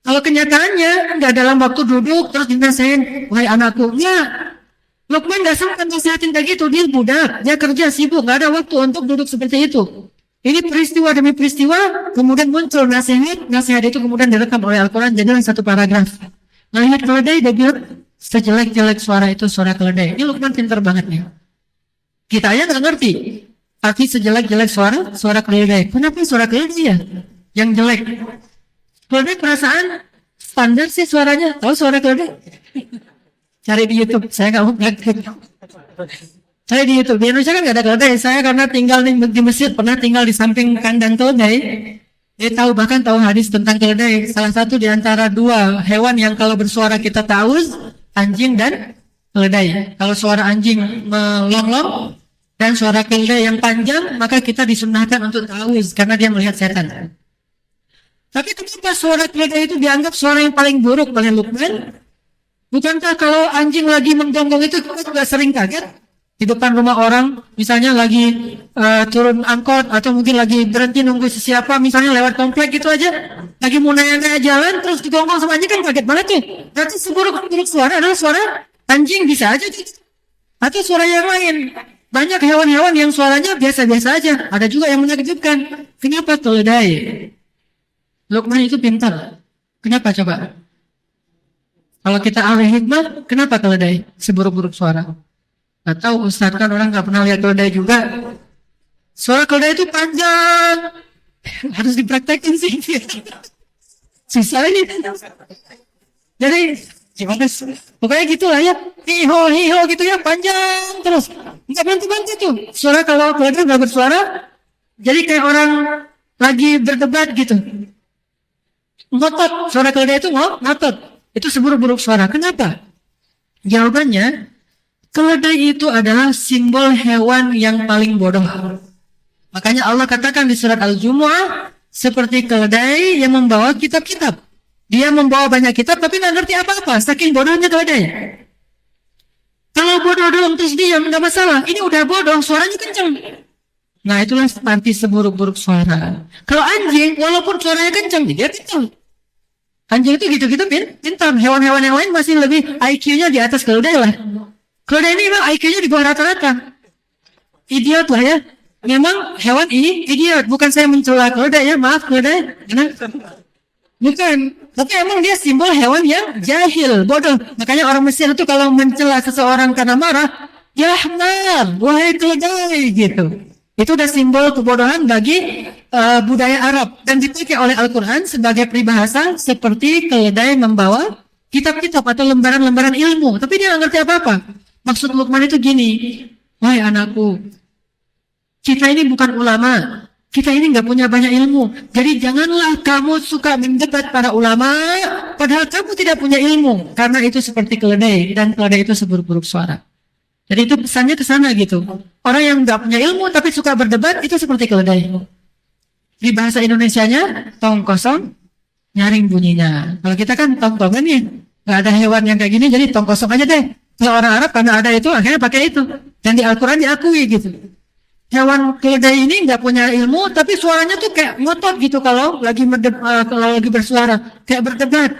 Kalau kenyataannya enggak dalam waktu duduk terus dinasehatin, wahai anakku, enggak. Luqman gak sempat nasihatin kayak gitu, dia budak, dia kerja sibuk, gak ada waktu untuk duduk seperti itu. Ini peristiwa demi peristiwa, kemudian muncul nasihat itu kemudian direkam oleh Al-Quran jadilah satu paragraf. Melihat keledai, dia bilang, sejelek-jelek suara itu suara keledai. Ini Luqman pintar banget nih. Kita aja gak ngerti arti sejelek-jelek suara keledai. Kenapa suara keledai ya yang jelek? Keledai perasaan standar sih suaranya. Tahu suara keledai? Cari di YouTube, saya nggak mau praktek. Cari di YouTube. Di Indonesia kan nggak ada keledai. Saya karena tinggal di Mesir, pernah tinggal di samping kandang keledai. Dia bahkan tahu hadis tentang keledai. Salah satu di antara 2 hewan yang kalau bersuara kita tahu, anjing dan keledai. Kalau suara anjing melonglong dan suara keledai yang panjang, maka kita disunahkan untuk tahu karena dia melihat setan. Tapi kenapa suara keledai itu dianggap suara yang paling buruk oleh Luqman? Bukankah kalau anjing lagi menggonggong itu kita juga sering kaget di depan rumah orang, misalnya lagi turun angkot atau mungkin lagi berhenti nunggu siapa, misalnya lewat komplek gitu aja, lagi mau nanya-nanya jalan terus digonggong sama anjing kan kaget banget tuh. Berarti seburuk-buruk suara adalah suara anjing bisa aja gitu. Atau suara yang lain. Banyak hewan-hewan yang suaranya biasa-biasa aja. Ada juga yang menakjubkan. Kenapa keledai? Luqman itu pintar. Kenapa coba? Kalau kita ahli hikmah, kenapa keledai seburuk-buruk suara? Gak tahu Ustaz, kan orang gak pernah lihat keledai juga. Suara keledai itu panjang. Harus dipraktekin sih. Susah ini. Jadi gimana sih? Pokoknya gitulah ya. Hiho gitu ya, panjang terus. Nggak berhenti tuh. Suara kalau keledai nggak bersuara, jadi kayak orang lagi berdebat gitu. Ngotot. Suara keledai itu ngotot. Itu seburuk-buruk suara. Kenapa? Jawabannya, keledai itu adalah simbol hewan yang paling bodoh. Makanya Allah katakan di surat Al-Jumu'ah, seperti keledai yang membawa kitab-kitab. Dia membawa banyak kitab tapi nggak ngerti apa-apa. Saking bodohnya keledai. Kalau bodoh doang terus diam nggak masalah. Ini udah bodoh, suaranya kenceng. Nah itulah seperti seburuk-buruk suara. Kalau anjing, walaupun suaranya kenceng, dia pintar. Anjing itu gitu-gitu pintar. Hewan-hewan yang lain masih lebih IQ-nya di atas keledai lah. Keledai ini memang IQ-nya di bawah rata-rata. Idiot lah ya. Memang hewan ini idiot. Bukan saya mencela keledai ya, maaf keledai. Bukan, tapi emang dia simbol hewan yang jahil, bodoh. Makanya orang Mesir itu kalau mencela seseorang karena marah, ya hamnar, wahai keledai gitu. Itu udah simbol kebodohan bagi budaya Arab dan dipakai oleh Al-Quran sebagai peribahasa seperti keledai membawa kitab-kitab atau lembaran-lembaran ilmu. Tapi dia nggak ngerti apa-apa. Maksud Luqman itu gini, wahai anakku, kita ini bukan ulama. Kita ini nggak punya banyak ilmu. Jadi janganlah kamu suka mendebat para ulama, padahal kamu tidak punya ilmu. Karena itu seperti keledai, dan keledai itu seburuk-buruk suara. Jadi itu pesannya ke sana gitu. Orang yang nggak punya ilmu tapi suka berdebat, itu seperti keledai. Di bahasa Indonesianya, tong kosong, nyaring bunyinya. Kalau kita kan tong-tongan nih, nggak ada hewan yang kayak gini, jadi tong kosong aja deh. Kalau orang Arab karena ada itu, akhirnya pakai itu. Dan di Al-Quran diakui gitu. Hewan keledai ini nggak punya ilmu, tapi suaranya tuh kayak ngotot gitu kalau lagi bersuara, kayak berdebat.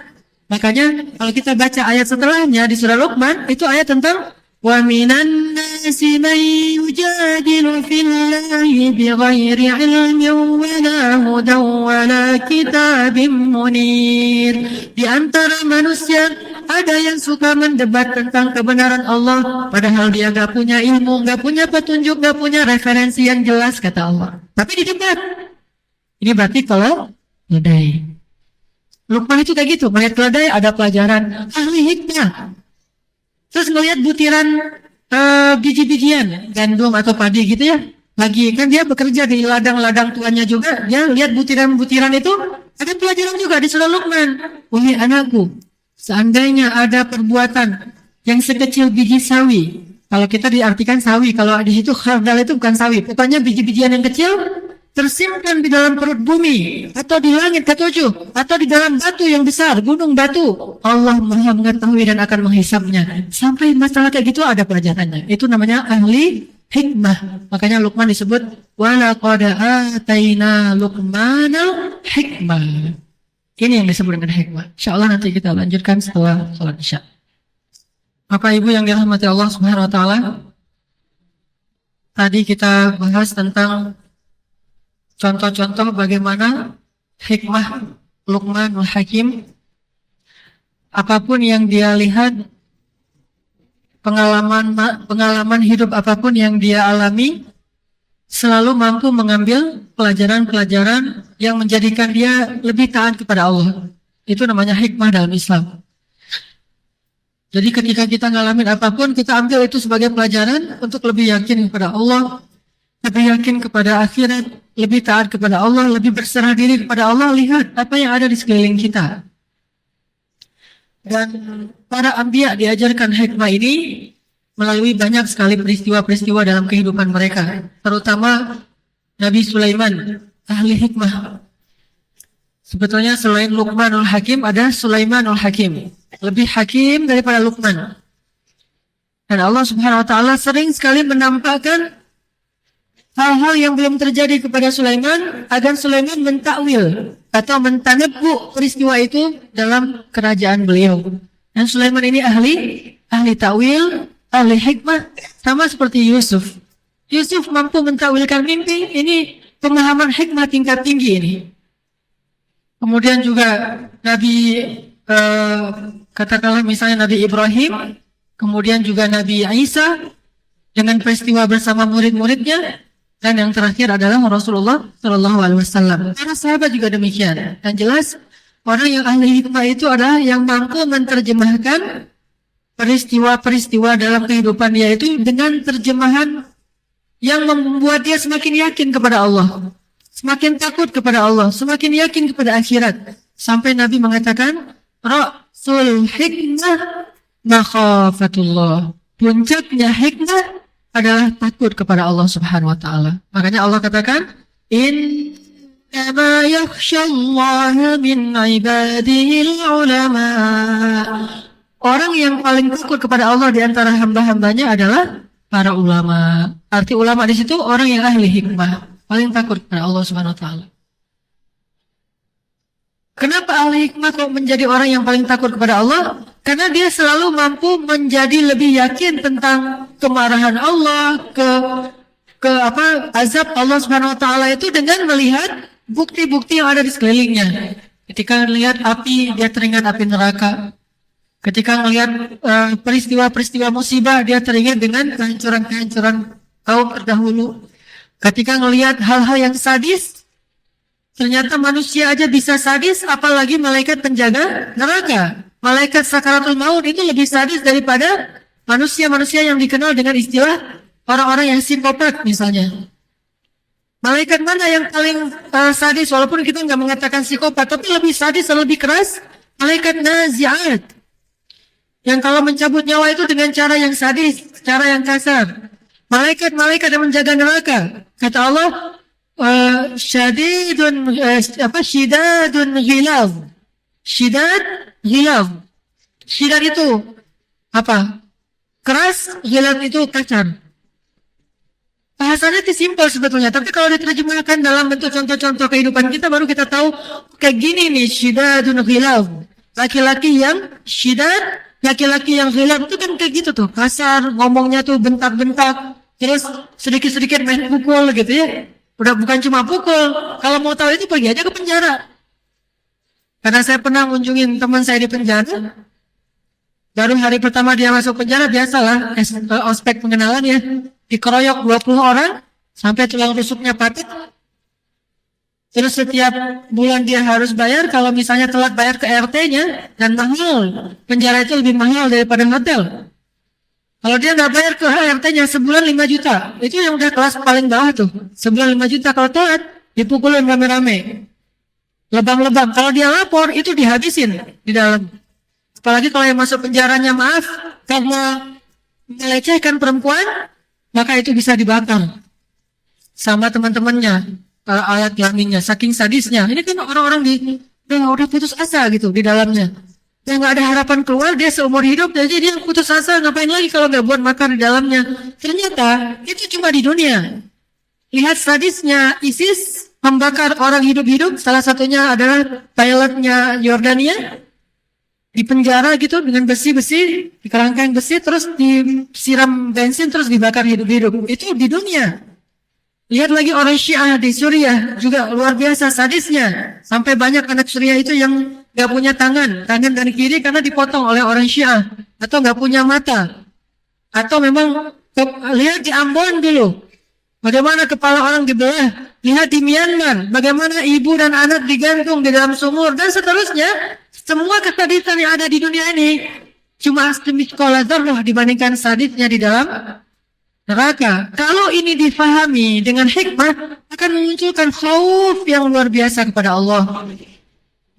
Makanya kalau kita baca ayat setelahnya di surah Luqman, itu ayat tentang wa minan nasi man yujadilu fillahi bighairi ilmin wala hudan wala kitabim munir. Di antara manusia ada yang suka mendebat tentang kebenaran Allah, padahal dia gak punya ilmu, gak punya petunjuk, gak punya referensi yang jelas, kata Allah. Tapi didebat. Ini berarti kalau keledai. Luqman itu kayak gitu, melihat keledai ada pelajaran ahli hikmah. Terus ngelihat butiran biji-bijian, gandum atau padi gitu ya. Lagi kan dia bekerja di ladang-ladang tuannya juga, dia lihat butiran-butiran itu, ada pelajaran juga di surah Luqman. Wahai anakku, seandainya ada perbuatan yang sekecil biji sawi, kalau kita diartikan sawi, kalau di situ khardal itu bukan sawi, pokoknya biji-bijian yang kecil tersimpan di dalam perut bumi, atau di langit ketujuh, atau di dalam batu yang besar, gunung batu, Allah Maha mengetahui dan akan menghisapnya. Sampai masalah kayak gitu ada pelajarannya. Itu namanya ahli hikmah. Makanya Luqman disebut walaqad ataina Luqmanal hikmah. Ini yang disebut dengan hikmah. InsyaAllah nanti kita lanjutkan setelah sholat isya. Bapak Ibu yang dirahmati Allah Subhanahu Wa Taala, tadi kita bahas tentang contoh-contoh bagaimana hikmah Luqmanul Hakim. Apapun yang dia lihat, pengalaman hidup apapun yang dia alami, selalu mampu mengambil pelajaran-pelajaran yang menjadikan dia lebih taat kepada Allah. Itu namanya hikmah dalam Islam. Jadi ketika kita ngalamin apapun, kita ambil itu sebagai pelajaran untuk lebih yakin kepada Allah, lebih yakin kepada akhirat, lebih taat kepada Allah, lebih berserah diri kepada Allah. Lihat apa yang ada di sekeliling kita. Dan para anbiya diajarkan hikmah ini melalui banyak sekali peristiwa-peristiwa dalam kehidupan mereka. Terutama Nabi Sulaiman, ahli hikmah. Sebetulnya selain Luqmanul Hakim ada Sulaimanul Hakim. lebih hakim daripada Luqman. Dan Allah Subhanahu wa taala sering sekali menampakkan hal-hal yang belum terjadi kepada Sulaiman agar Sulaiman mentakwil atau mentanabbu peristiwa itu dalam kerajaan beliau. Dan Sulaiman ini ahli takwil, ahli hikmah, sama seperti Yusuf. Yusuf mampu mentawilkan mimpi, ini pemahaman hikmah tingkat tinggi ini. Kemudian juga Nabi katakanlah misalnya Nabi Ibrahim, kemudian juga Nabi Isa dengan peristiwa bersama murid-muridnya, dan yang terakhir adalah Rasulullah Shallallahu Alaihi Wasallam. Para sahabat juga demikian. Dan jelas orang yang ahli hikmah itu adalah yang mampu menerjemahkan peristiwa-peristiwa dalam kehidupan dia itu dengan terjemahan yang membuat dia semakin yakin kepada Allah, semakin takut kepada Allah, semakin yakin kepada akhirat. Sampai Nabi mengatakan, Ra'sul hikmah makhafatullah. Puncaknya hikmah adalah takut kepada Allah Subhanahu wa taala. Makanya Allah katakan, innama yakhshallaha min ibadihil ulama. Orang yang paling takut kepada Allah di antara hamba-hambanya adalah para ulama. Arti ulama di situ orang yang ahli hikmah, paling takut kepada Allah Subhanahu wa taala. Kenapa ahli hikmah kok menjadi orang yang paling takut kepada Allah? Karena dia selalu mampu menjadi lebih yakin tentang kemarahan Allah, azab Allah Subhanahu wa taala itu dengan melihat bukti-bukti yang ada di sekelilingnya. Ketika melihat api, dia teringat api neraka. Ketika melihat peristiwa-peristiwa musibah, dia teringat dengan kehancuran-kehancuran kaum terdahulu. Ketika melihat hal-hal yang sadis, ternyata manusia aja bisa sadis, apalagi malaikat penjaga neraka. Malaikat sakaratul maut itu lebih sadis daripada manusia-manusia yang dikenal dengan istilah orang-orang yang psikopat misalnya. Malaikat mana yang paling sadis, walaupun kita nggak mengatakan psikopat, tapi lebih sadis dan lebih keras? Malaikat nazi'at. Yang kalau mencabut nyawa itu dengan cara yang sadis, cara yang kasar. Malaikat-malaikat yang menjaga neraka. Kata Allah, syidadun ghilaz. Ghilaz. Syidad itu apa? Keras, ghilaz itu kasar. Bahasanya itu simpel sebetulnya, tapi kalau diterjemahkan dalam bentuk contoh-contoh kehidupan kita, baru kita tahu kayak gini nih, syidadun ghilaz. Laki-laki yang syidad, laki-laki yang ghilaz itu kan kayak gitu tuh, kasar, ngomongnya tuh bentak-bentak, terus sedikit-sedikit main pukul gitu ya. Udah bukan cuma pukul, kalau mau tahu itu pergi aja ke penjara. Karena saya pernah kunjungin teman saya di penjara. Baru hari pertama dia masuk penjara, biasalah ospek pengenalan ya, dikeroyok 20 orang sampai tulang rusuknya patah. Terus setiap bulan dia harus bayar, kalau misalnya telat bayar ke RT-nya, dan mahal, penjara itu lebih mahal daripada hotel. Kalau dia nggak bayar ke RT-nya sebulan 5 juta, itu yang udah kelas paling bawah tuh, sebulan 5 juta. Kalau telat, dipukulin rame-rame, lebam-lebam. Kalau dia lapor, itu dihabisin di dalam. Apalagi kalau yang masuk penjaranya maaf, karena melecehkan perempuan, maka itu bisa dibakar sama teman-temannya. Alat kelaminnya, saking sadisnya. Ini kan orang-orang udah putus asa gitu di dalamnya. Yang nggak ada harapan keluar, dia seumur hidup, jadi dia putus asa, ngapain lagi kalau nggak buat makar di dalamnya. Ternyata itu cuma di dunia. Lihat sadisnya ISIS membakar orang hidup-hidup. Salah satunya adalah pilotnya Yordania, di penjara gitu dengan besi-besi, di kerangkeng besi, terus disiram bensin, terus dibakar hidup-hidup. Itu di dunia. Lihat lagi orang Syiah di Suriah, juga luar biasa sadisnya. Sampai banyak anak Suriah itu yang gak punya tangan dan kiri karena dipotong oleh orang Syiah. Atau gak punya mata. Atau memang, lihat di Ambon dulu, bagaimana kepala orang dibelah. Lihat di Myanmar, bagaimana ibu dan anak digantung di dalam sumur, dan seterusnya. Semua kesadisan yang ada di dunia ini cuma semikola dzarrah dibandingkan sadisnya di dalam neraka. Kalau ini difahami dengan hikmah, akan memunculkan khauf yang luar biasa kepada Allah.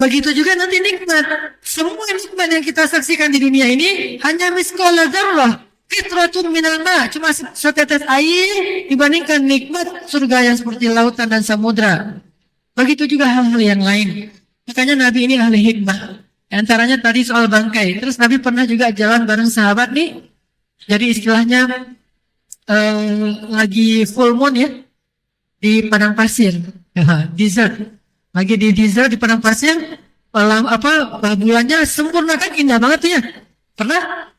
Begitu juga nanti nikmat. Semua nikmat yang kita saksikan di dunia ini hanya miskola dzarrah, qitratun minal ma, cuma setetes air dibandingkan nikmat surga yang seperti lautan dan samudra. Begitu juga hal-hal yang lain. Makanya Nabi ini ahli hikmah. Antaranya tadi soal bangkai. Terus Nabi pernah juga jalan bareng sahabat nih. Jadi istilahnya lagi full moon ya di padang pasir, desert. Lagi di desert di padang pasir, bulannya sempurna kan, indah banget tuh ya. Pernah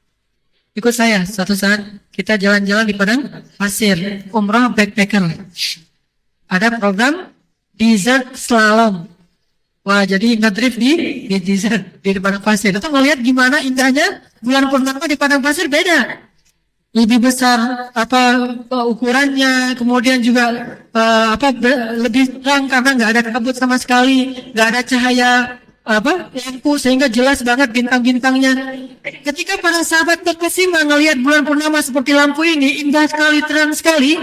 ikut saya suatu saat kita jalan-jalan di padang pasir, umrah backpacker. Ada program desert slalom. Wah, jadi ngedrift di desert, di padang pasir. Itu ngelihat gimana indahnya bulan purnama di padang pasir, beda. Lebih besar ukurannya, kemudian juga lebih terang karena nggak ada kabut sama sekali, nggak ada cahaya lampu, sehingga jelas banget bintang-bintangnya. Ketika para sahabat terkesima ngelihat bulan purnama seperti lampu ini, indah sekali, terang sekali.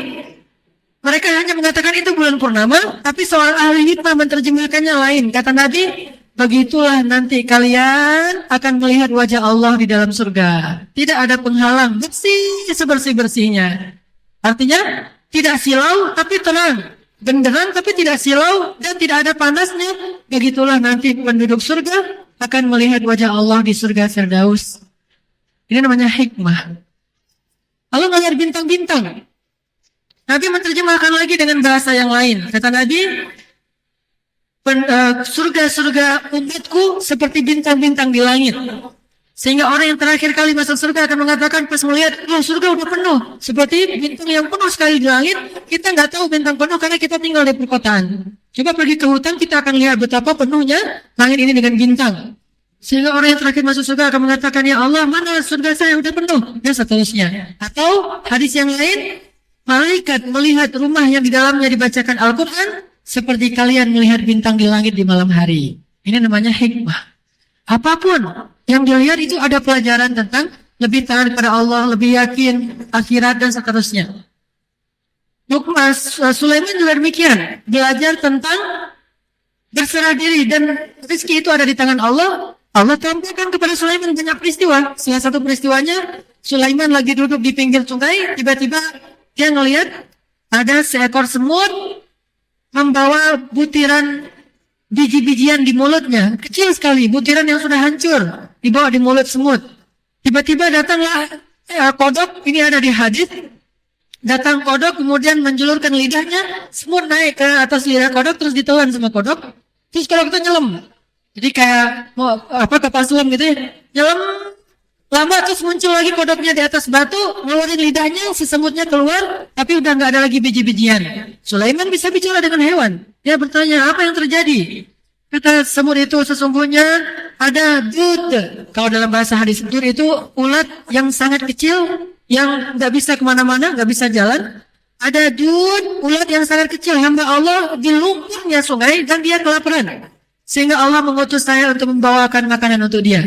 Mereka hanya mengatakan itu bulan purnama, tapi seorang ahli hikmah menerjemahkannya lain. Kata Nabi, begitulah nanti kalian akan melihat wajah Allah di dalam surga. Tidak ada penghalang, bersih sebersih-bersihnya. Artinya, tidak silau tapi tenang. Benderang tapi tidak silau dan tidak ada panasnya. Begitulah nanti penduduk surga akan melihat wajah Allah di surga Firdaus. Ini namanya hikmah. Lalu melihat bintang-bintang. Nabi menerjemahkan lagi dengan bahasa yang lain. Kata Nabi, surga-surga umatku seperti bintang-bintang di langit. Sehingga orang yang terakhir kali masuk surga akan mengatakan pas melihat, surga udah penuh. Seperti bintang yang penuh sekali di langit. Kita nggak tahu bintang penuh karena kita tinggal di perkotaan. Coba pergi ke hutan, kita akan lihat betapa penuhnya langit ini dengan bintang. Sehingga orang yang terakhir masuk surga akan mengatakan, ya Allah, mana surga saya udah penuh, dan seterusnya. Atau hadis yang lain, malaikat melihat rumah yang di dalamnya dibacakan Al-Quran seperti kalian melihat bintang di langit di malam hari. Ini namanya hikmah. Apapun yang dilihat itu ada pelajaran tentang lebih taat kepada Allah, lebih yakin akhirat, dan seterusnya. Sulaiman juga demikian, belajar tentang berserah diri, dan rezeki itu ada di tangan Allah. Allah tampilkan kepada Sulaiman banyak peristiwa. Salah satu peristiwanya, Sulaiman lagi duduk di pinggir sungai, tiba-tiba dia ngelihat ada seekor semut membawa butiran biji-bijian di mulutnya. Kecil sekali, butiran yang sudah hancur dibawa di mulut semut. Tiba-tiba datanglah kodok, ini ada di hadis. Datang kodok, kemudian menjulurkan lidahnya, semut naik ke atas lidah kodok, terus ditelan sama kodok. Terus kodok itu nyelam. Jadi kayak kapal selam gitu ya. Nyelam lama, terus muncul lagi kodoknya di atas batu, ngeluarin lidahnya, si semutnya keluar, tapi udah nggak ada lagi biji-bijian. Sulaiman bisa bicara dengan hewan. Dia bertanya, apa yang terjadi? Kata semut itu, sesungguhnya ada dud. Kalau dalam bahasa hadis, dud itu ulat yang sangat kecil, yang nggak bisa kemana-mana, nggak bisa jalan. Ada dud, ulat yang sangat kecil, hamba Allah di lumpurnya sungai, dan dia kelaparan. Sehingga Allah mengutus saya untuk membawakan makanan untuk dia.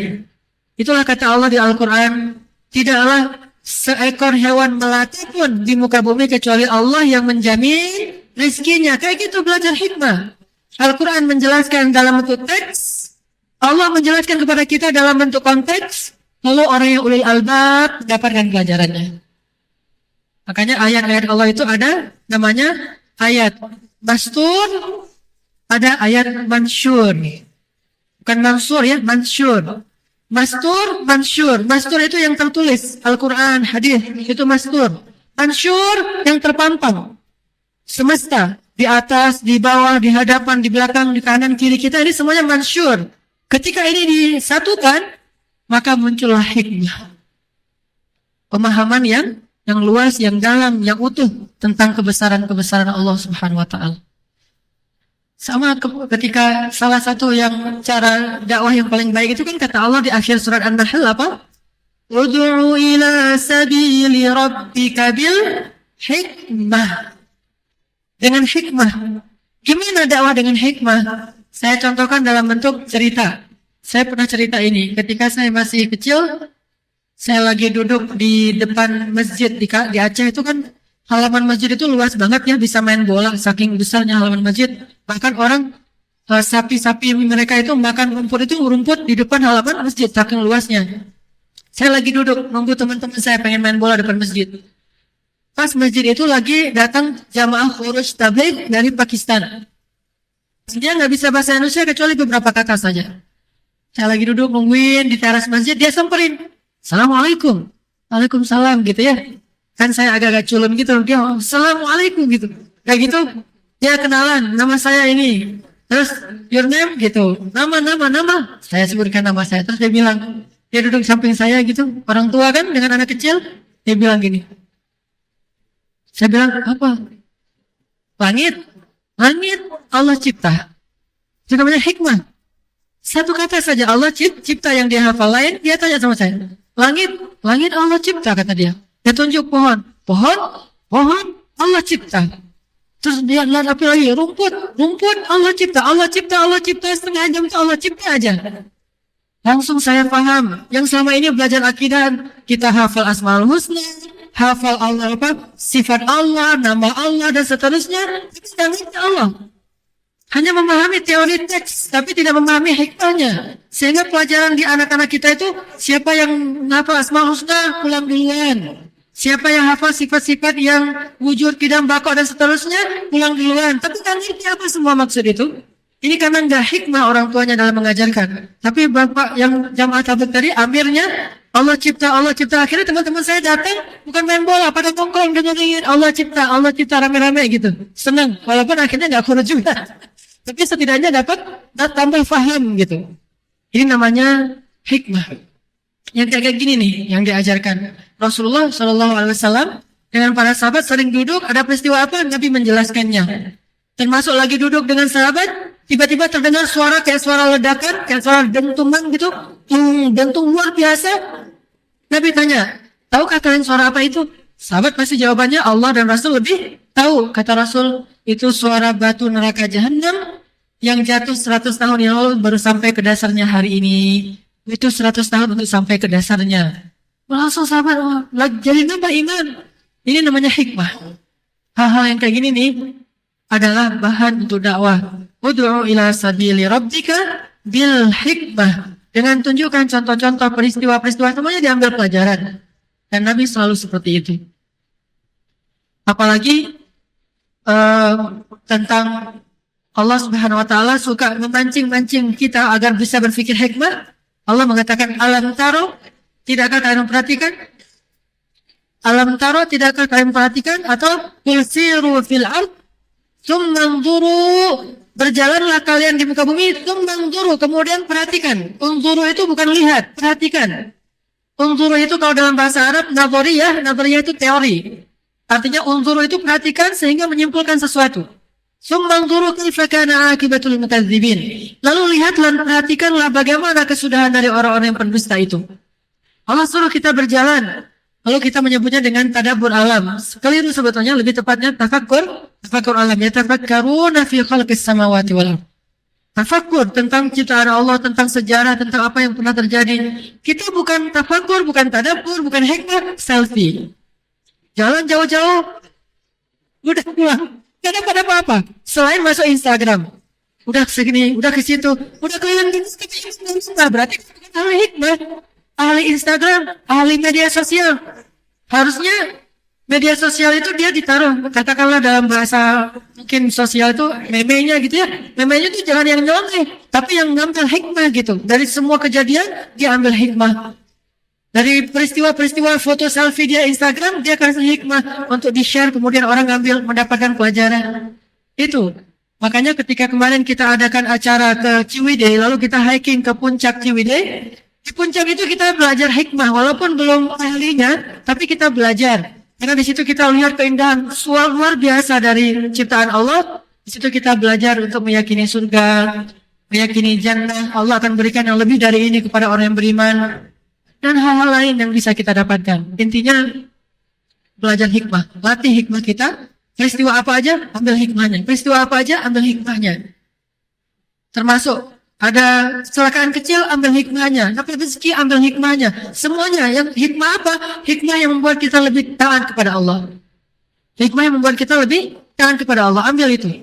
Itulah kata Allah di Al-Quran, tidaklah seekor hewan melati pun di muka bumi kecuali Allah yang menjamin rizkinya. Kayak gitu belajar hikmah. Al-Quran menjelaskan dalam bentuk teks, Allah menjelaskan kepada kita dalam bentuk konteks, lalu orang yang ulil albab dapatkan pelajarannya. Makanya ayat-ayat Allah itu ada namanya ayat mastur, ada ayat mansyur. Bukan mansur ya, mansyur. Mastur, mansyur. Mastur itu yang tertulis, Al-Quran, hadis, itu mastur. Mansyur yang terpampang. Semesta, di atas, di bawah, di hadapan, di belakang, di kanan, kiri kita, ini semuanya mansyur. Ketika ini disatukan, maka muncullah hikmah. Pemahaman yang luas, yang dalam, yang utuh tentang kebesaran-kebesaran Allah Subhanahu wa Ta'ala. Sama ketika salah satu yang cara dakwah yang paling baik itu kan kata Allah di akhir surat An-Nahl apa? Ud'u ila sabili rabbika bil hikmah. Dengan hikmah. Gimana dakwah dengan hikmah? Saya contohkan dalam bentuk cerita. Saya pernah cerita ini ketika saya masih kecil. Saya lagi duduk di depan masjid di Aceh itu kan. Halaman masjid itu luas banget ya, bisa main bola, saking besarnya halaman masjid. Bahkan orang, sapi-sapi mereka itu makan rumput di depan halaman masjid, saking luasnya. Saya lagi duduk, nunggu teman-teman saya pengen main bola depan masjid. Pas masjid itu lagi datang jamaah khuruj tabligh dari Pakistan. Dia nggak bisa bahasa Indonesia kecuali beberapa kata saja. Saya lagi duduk nungguin di teras masjid, dia samperin. Assalamualaikum. Waalaikumsalam gitu ya. Kan saya agak-agak culun gitu. Dia Assalamualaikum gitu. Kayak gitu. Dia kenalan, nama saya ini. Terus your name gitu. Nama. Saya sebutkan nama saya. Terus dia bilang, dia duduk samping saya gitu. Orang tua kan dengan anak kecil. Dia bilang gini. Saya bilang, apa? Langit Allah cipta. Itu namanya hikmah. Satu kata saja Allah cipta yang dia hafal. Lain dia tanya sama saya. Langit Allah cipta kata dia. Dia tunjuk pohon Allah cipta. Terus dia lihat apa lagi? Rumput Allah cipta setengah jam itu Allah cipta aja. Langsung saya paham. Yang selama ini belajar akidah kita hafal Asmaul Husna, hafal Allah sifat Allah, nama Allah dan seterusnya. Tapi tidak ngerti Allah. Hanya memahami teori teks, tapi tidak memahami hikmahnya. Sehingga pelajaran di anak-anak kita itu, siapa yang hafal Asmaul Husna, pulang duluan. Siapa yang hafal sifat-sifat yang wujud, kidam, bako, dan seterusnya, pulang duluan. Tapi kan ngerti apa semua maksud itu? Ini karena nggak hikmah orang tuanya dalam mengajarkan. Tapi bapak yang jamaah tabligh tadi, amirnya, Allah cipta. Akhirnya teman-teman saya datang, bukan main bola, pada nongkrong dengerin Allah cipta rame-rame gitu. Senang, walaupun akhirnya nggak kurus juga. Tapi setidaknya dapat tambah faham gitu. Ini namanya hikmah. Yang kayak gini nih yang diajarkan Rasulullah SAW dengan para sahabat sering duduk, ada peristiwa apa Nabi menjelaskannya. Termasuk lagi duduk dengan sahabat, tiba-tiba terdengar suara kayak suara ledakan, kayak suara dentuman gitu, dentung luar biasa. Nabi tanya, tahukah kalian suara apa itu? Sahabat pasti jawabannya Allah dan Rasul lebih tahu. Kata Rasul, itu suara batu neraka jahanam yang jatuh 100 tahun yang lalu baru sampai ke dasarnya hari ini. Itu 100 tahun untuk sampai ke dasarnya. Langsung sahabat, jadi nambah iman. Ini namanya hikmah. Hal-hal yang kayak gini nih adalah bahan untuk dakwah. Ud'u ila sabili rabbika bil hikmah. Dengan tunjukkan contoh-contoh peristiwa-peristiwa semuanya diambil pelajaran. Dan Nabi selalu seperti itu. Apalagi tentang Allah Subhanahu wa taala suka memancing-mancing kita agar bisa berpikir hikmah. Allah mengatakan, alam taro, tidakkah kalian memperhatikan? Alam taro, tidakkah kalian memperhatikan? Atau kulsiru fil ard, summanzuru, berjalanlah kalian di muka bumi, summanzuru, kemudian perhatikan. Unzuru itu bukan lihat, perhatikan. Unzuru itu kalau dalam bahasa Arab, nazariyah itu teori. Artinya unzuru itu perhatikan sehingga menyimpulkan sesuatu. Summanzuru kaifa kana akibatul mukadzibin. Lalu lihatlah, perhatikanlah bagaimana kesudahan dari orang-orang yang pendusta itu. Allah suruh kita berjalan. Lalu kita menyebutnya dengan tadabbur alam. Keliru sebetulnya, lebih tepatnya tafakkur alam. Ya tafakkaruna fi khalqis samawati wal ardh. Tafakkur tentang ciptaan Allah, tentang sejarah, tentang apa yang pernah terjadi. Kita bukan tafakkur, bukan tadabbur, bukan hikmah, selfie. Jalan jauh-jauh, udah pulang. Gak dapat apa-apa selain masuk Instagram. Udah segini, udah ke situ, udah keliling gini, berarti ahli hikmah, ahli Instagram, ahli media sosial. Harusnya media sosial itu dia ditaruh, katakanlah dalam bahasa mungkin sosial itu meme-nya gitu ya. Meme-nya itu jangan yang nyontek, tapi yang ngambil hikmah gitu. Dari semua kejadian dia ambil hikmah. Dari peristiwa-peristiwa foto selfie dia Instagram, dia kasih hikmah untuk di-share, kemudian orang ngambil mendapatkan pelajaran. Itu. Makanya ketika kemarin kita adakan acara ke Ciwidey, lalu kita hiking ke puncak Ciwidey, di puncak itu kita belajar hikmah, walaupun belum ahlinya, tapi kita belajar. Karena di situ kita lihat keindahan luar biasa dari ciptaan Allah. Di situ kita belajar untuk meyakini surga, meyakini jannah. Allah akan berikan yang lebih dari ini kepada orang yang beriman. Dan hal-hal lain yang bisa kita dapatkan. Intinya belajar hikmah, latih hikmah kita. Peristiwa apa aja ambil hikmahnya, peristiwa apa aja ambil hikmahnya. Termasuk ada kecelakaan kecil ambil hikmahnya, dapat rezeki ambil hikmahnya. Semuanya yang hikmah apa? Hikmah yang membuat kita lebih taat kepada Allah. Hikmah yang membuat kita lebih taat kepada Allah, ambil itu.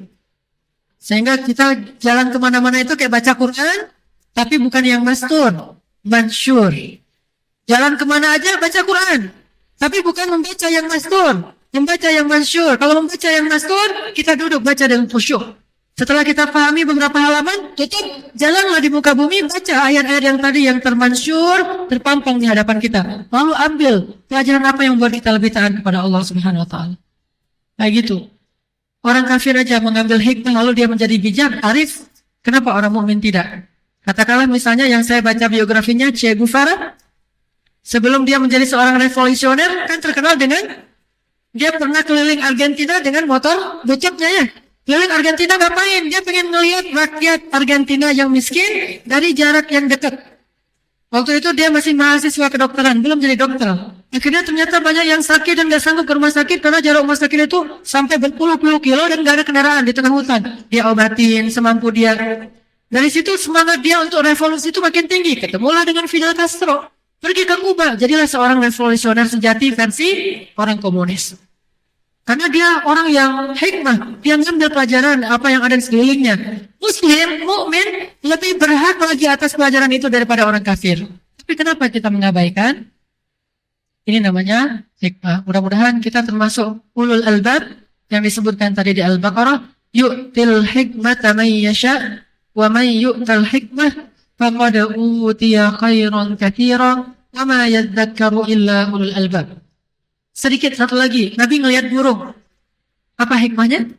Sehingga kita jalan kemana-mana itu kayak baca Quran, tapi bukan yang mansur. Jalan kemana aja baca Quran, tapi bukan membaca yang mastur, membaca yang mansyur. Kalau membaca yang mastur, kita duduk baca dengan khusyuk. Setelah kita pahami beberapa halaman, tutup, jalanlah di muka bumi, baca ayat-ayat yang tadi yang termansyur, terpampang di hadapan kita. Lalu ambil pelajaran apa yang membuat kita lebih taat kepada Allah Subhanahu wa taala. Kayak gitu. Orang kafir aja mengambil hikmah lalu dia menjadi bijak, arif. Kenapa orang mukmin tidak? Katakanlah misalnya yang saya baca biografinya Che Guevara, sebelum dia menjadi seorang revolusioner kan terkenal dengan dia pernah keliling Argentina dengan motor bututnya ya. Keliling Argentina ngapain? Dia pengen melihat rakyat Argentina yang miskin dari jarak yang dekat. Waktu itu dia masih mahasiswa kedokteran, belum jadi dokter. Akhirnya ternyata banyak yang sakit dan gak sanggup ke rumah sakit karena jarak rumah sakit itu sampai berpuluh-puluh kilo dan gak ada kendaraan di tengah hutan. Dia obatin semampu dia. Dari situ semangat dia untuk revolusi itu makin tinggi. Ketemulah dengan Fidel Castro. Pergi ke Kuba, jadilah seorang revolusioner sejati versi orang komunis. Karena dia orang yang hikmah, dia ngambil pelajaran apa yang ada di sekelilingnya. Muslim, mukmin lebih berhak lagi atas pelajaran itu daripada orang kafir. Tapi kenapa kita mengabaikan? Ini namanya hikmah. Mudah-mudahan kita termasuk ulul albab yang disebutkan tadi di Al-Baqarah. Yu'til hikmata man yasha' wa man yu'tal hikmah faqad utiya khairan katsira wa ma yadhakkaru illa ulul albab. Sedikit satu lagi, Nabi ngelihat burung. Apa hikmahnya?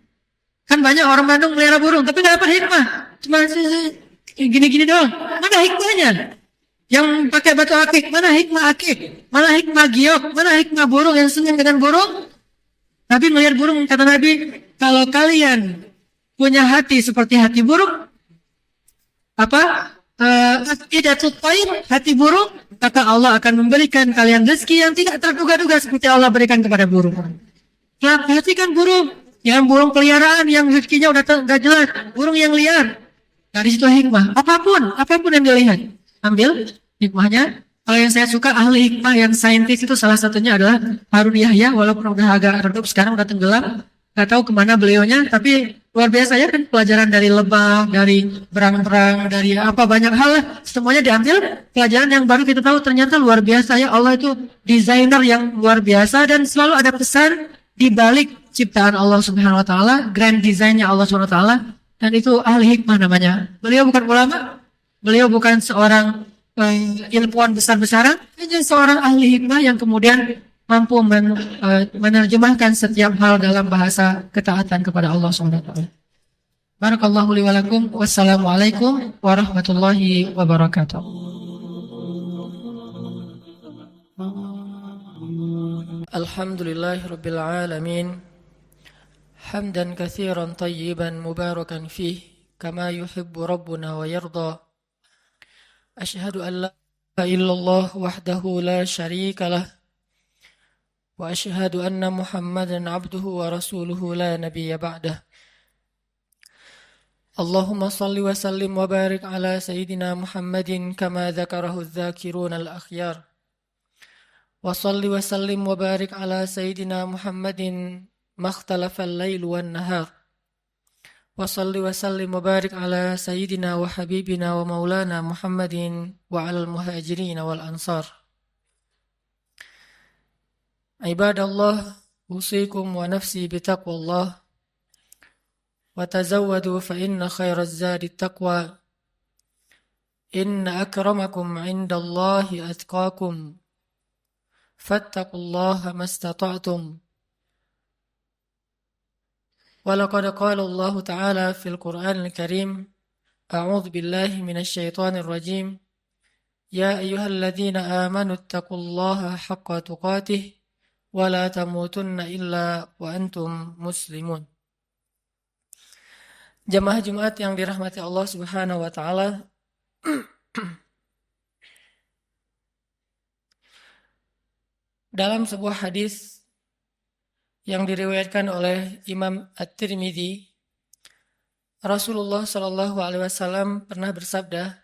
Kan banyak orang Bandung melihara burung, tapi nggak dapat hikmah. Cuma gini-gini doang. Mana hikmahnya? Yang pakai batu akik, mana hikmah akik? Mana hikmah giok? Mana hikmah burung yang senang dengan burung? Nabi melihat burung, kata Nabi, kalau kalian punya hati seperti hati burung, tidak tutain hati burung, maka Allah akan memberikan kalian rezeki yang tidak terduga-duga seperti Allah berikan kepada burung. Perhatikan burung, yang burung peliharaan yang rezekinya udah gak jelas, burung yang liar. Dari situ hikmah. Apapun yang dilihat, ambil hikmahnya. Kalau yang saya suka ahli hikmah yang saintis itu salah satunya adalah Harun Yahya, walaupun udah agak redup sekarang udah tenggelam. Gak tahu kemana beliaunya, tapi luar biasa ya kan pelajaran dari lebah, dari berang-berang, dari apa banyak hal semuanya diambil pelajaran yang baru kita tahu ternyata luar biasa ya Allah itu desainer yang luar biasa dan selalu ada pesan di balik ciptaan Allah Subhanahu wa taala, grand desainnya Allah Subhanahu wa taala dan itu ahli hikmah namanya. Beliau bukan ulama, beliau bukan seorang ilmuwan besar-besaran, hanya seorang ahli hikmah yang kemudian mampu menerjemahkan setiap hal dalam bahasa ketaatan kepada Allah SWT. Barakallahu li wa lakum. Wassalamualaikum warahmatullahi wabarakatuh. Alhamdulillahirabbil alamin. Hamdan katsiran tayyiban mubarakan fih kama yuhibbu rabbuna wa yarda. Asyhadu an la ilaha illallah wahdahu la syarika lah. وأشهد أن محمدا عبده ورسوله لا نبي بعده اللهم صل وسلم وبارك على سيدنا محمد كما ذكره الذاكرون الأخيار وصل وسلم وبارك على سيدنا محمد ما اختلف الليل والنهار وصل وسلم وبارك على سيدنا وحبيبنا ومولانا محمد وعلى المهاجرين والأنصار Ibadallah, usikum wa nafsi bitaqwallah wa tazawwadu fa inna khairaz zadi taqwa inna akramakum indallahi atqakum fattaqullaha mastata'tum wa laqad qala Allah ta'ala fil Qur'anil Karim a'udzu billahi minasy syaithanir rajim ya ayyuhalladzina amanu ittaqullaha haqqa tuqatih wala tamutunna illa wa antum muslimun. Jamaah Jumat yang dirahmati Allah Subhanahu wa taala. Dalam sebuah hadis yang diriwayatkan oleh Imam At-Tirmidzi, Rasulullah sallallahu alaihi wasallam pernah bersabda,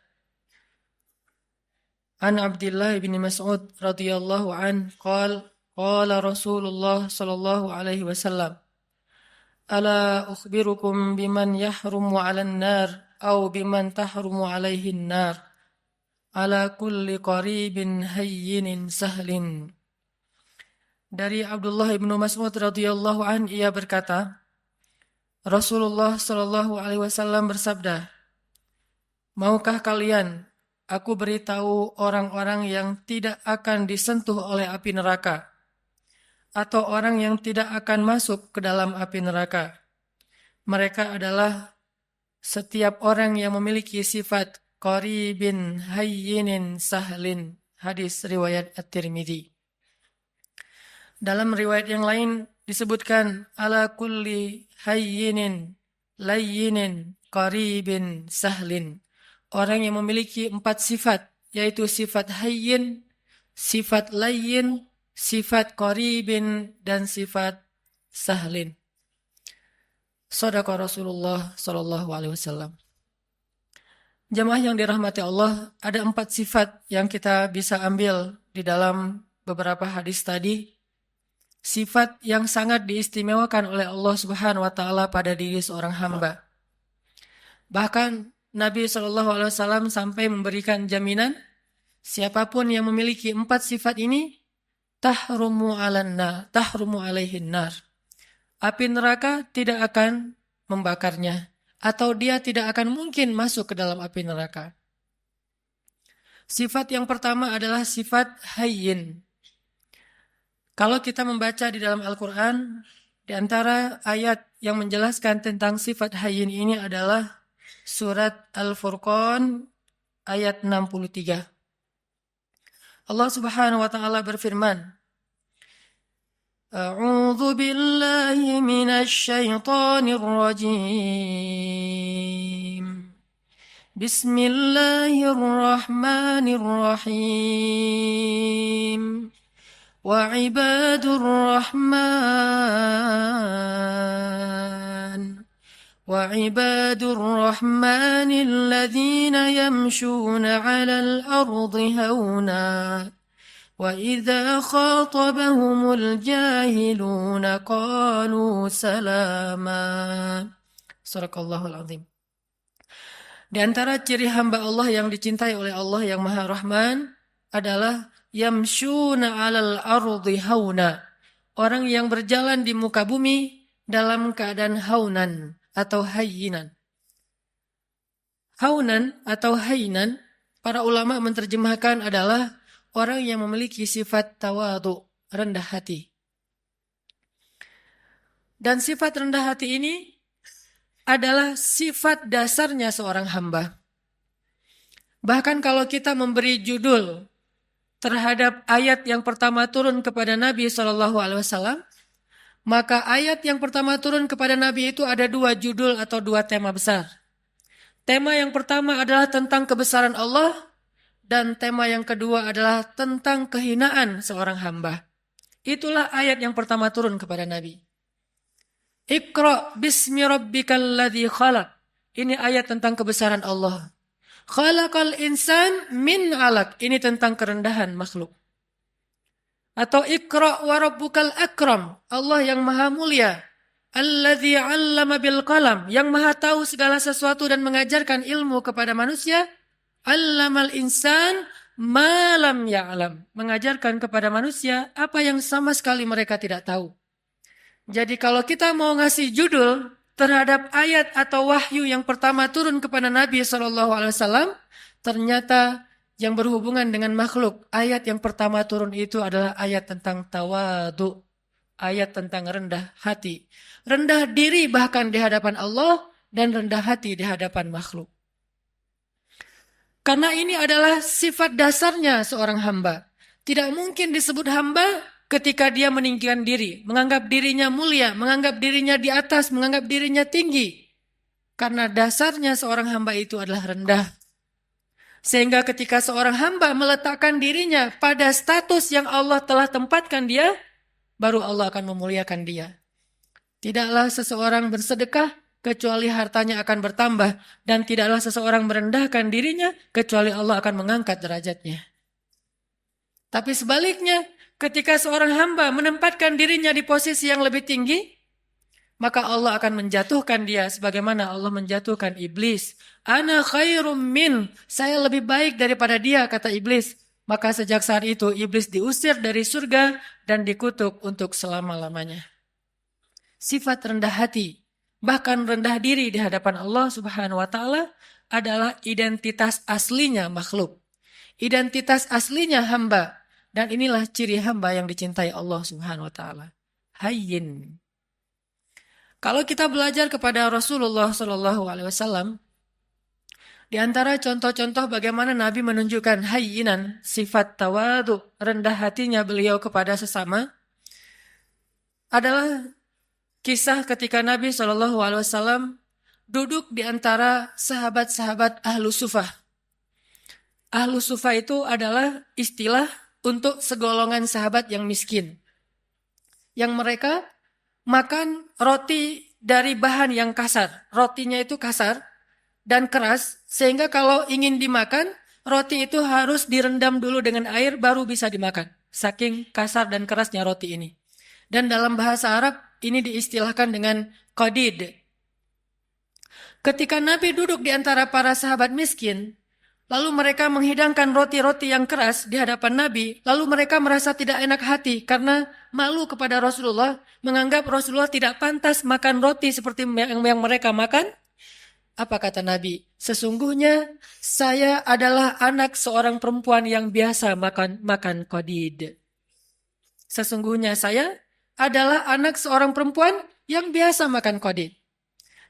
An Abdullah bin Mas'ud radhiyallahu an qala Rasulullah sallallahu alaihi wasallam Ala ukhbirukum biman yahrumu 'alan nar aw biman tahrumu 'alaihi an-nar ala kulli qaribin hayyinin sahlin. Dari Abdullah bin Mas'ud radhiyallahu an ia berkata, Rasulullah Shallallahu Alaihi Wasallam bersabda, maukah kalian aku beritahu orang-orang yang tidak akan disentuh oleh api neraka, atau orang yang tidak akan masuk ke dalam api neraka? Mereka adalah setiap orang yang memiliki sifat qaribin hayyinin sahlin. Hadis riwayat At-Tirmidzi. Dalam riwayat yang lain disebutkan ala kulli hayyinin layyinin qaribin sahlin. Orang yang memiliki 4 sifat, yaitu sifat hayyin, sifat layyin, sifat qaribin, dan sifat sahlin. Shadaqa Rasulullah sallallahu alaihi wasallam. Jemaah yang dirahmati Allah, ada 4 sifat yang kita bisa ambil di dalam beberapa hadis tadi. Sifat yang sangat diistimewakan oleh Allah Subhanahu wa taala pada diri seorang hamba. Bahkan Nabi SAW sampai memberikan jaminan, siapapun yang memiliki 4 sifat ini, tahrumu alaihin nar. Api neraka tidak akan membakarnya, atau dia tidak akan mungkin masuk ke dalam api neraka. Sifat yang pertama adalah sifat hayyin. Kalau kita membaca di dalam Al-Quran, di antara ayat yang menjelaskan tentang sifat hayyin ini adalah surat Al-Furqan ayat 63. Allah Subhanahu wa taala berfirman, A'udzu billahi minasy syaithanir rajim. Bismillahirrahmanirrahim. Wa ibadur rahman alladhina yamshuna 'alal ardi hauna wa idza khatabahumul jahiluna qalu salama. Sadaqallahul azim. Di antara ciri hamba Allah yang dicintai oleh Allah yang Maha Rahman adalah yamshuna 'alal ardi hauna. Orang yang berjalan di muka bumi dalam keadaan haunan atau hayyinan. Haunan atau hayyinan, para ulama menerjemahkan adalah orang yang memiliki sifat tawadhu, rendah hati. Dan sifat rendah hati ini adalah sifat dasarnya seorang hamba. Bahkan kalau kita memberi judul terhadap ayat yang pertama turun kepada Nabi SAW, maka ayat yang pertama turun kepada Nabi itu ada 2 judul atau 2 tema besar. Tema yang pertama adalah tentang kebesaran Allah, dan tema yang kedua adalah tentang kehinaan seorang hamba. Itulah ayat yang pertama turun kepada Nabi. Iqra bismi rabbikal ladzi khalaq. Ini ayat tentang kebesaran Allah. Khalaqal insan min 'alaq. Ini tentang kerendahan makhluk. Atau Iqra wa rabbukal akram. Allah yang maha mulia. Alladzi 'allama bil qalam. Yang maha tahu segala sesuatu dan mengajarkan ilmu kepada manusia. 'Allamal insan ma lam ya'lam. Mengajarkan kepada manusia apa yang sama sekali mereka tidak tahu. Jadi kalau kita mau ngasih judul terhadap ayat atau wahyu yang pertama turun kepada Nabi SAW, ternyata yang berhubungan dengan makhluk, ayat yang pertama turun itu adalah ayat tentang tawadhu, ayat tentang rendah hati. Rendah diri bahkan di hadapan Allah dan rendah hati di hadapan makhluk. Karena ini adalah sifat dasarnya seorang hamba. Tidak mungkin disebut hamba ketika dia meninggikan diri, menganggap dirinya mulia, menganggap dirinya di atas, menganggap dirinya tinggi. Karena dasarnya seorang hamba itu adalah rendah. Sehingga ketika seorang hamba meletakkan dirinya pada status yang Allah telah tempatkan dia, baru Allah akan memuliakan dia. Tidaklah seseorang bersedekah kecuali hartanya akan bertambah, dan tidaklah seseorang merendahkan dirinya kecuali Allah akan mengangkat derajatnya. Tapi sebaliknya, ketika seorang hamba menempatkan dirinya di posisi yang lebih tinggi, maka Allah akan menjatuhkan dia sebagaimana Allah menjatuhkan iblis. Ana khairum min, saya lebih baik daripada dia, kata iblis. Maka sejak saat itu iblis diusir dari surga dan dikutuk untuk selama-lamanya. Sifat rendah hati bahkan rendah diri di hadapan Allah Subhanahu wa taala adalah identitas aslinya makhluk. Identitas aslinya hamba, dan inilah ciri hamba yang dicintai Allah Subhanahu wa taala. Hayyin. Kalau kita belajar kepada Rasulullah Shallallahu alaihi wasallam, di antara contoh-contoh bagaimana Nabi menunjukkan hayyinan, sifat tawadhu, rendah hatinya beliau kepada sesama, adalah kisah ketika Nabi Shallallahu alaihi wasallam duduk di antara sahabat-sahabat Ahlu Sufah. Ahlu Sufah itu adalah istilah untuk segolongan sahabat yang miskin, yang mereka makan roti dari bahan yang kasar. Rotinya itu kasar dan keras, sehingga kalau ingin dimakan, roti itu harus direndam dulu dengan air baru bisa dimakan. Saking kasar dan kerasnya roti ini. Dan dalam bahasa Arab, ini diistilahkan dengan qadid. Ketika Nabi duduk di antara para sahabat miskin, lalu mereka menghidangkan roti-roti yang keras di hadapan Nabi, lalu mereka merasa tidak enak hati karena malu kepada Rasulullah, menganggap Rasulullah tidak pantas makan roti seperti yang mereka makan. Apa kata Nabi? Sesungguhnya saya adalah anak seorang perempuan yang biasa makan qadid. Sesungguhnya saya adalah anak seorang perempuan yang biasa makan qadid.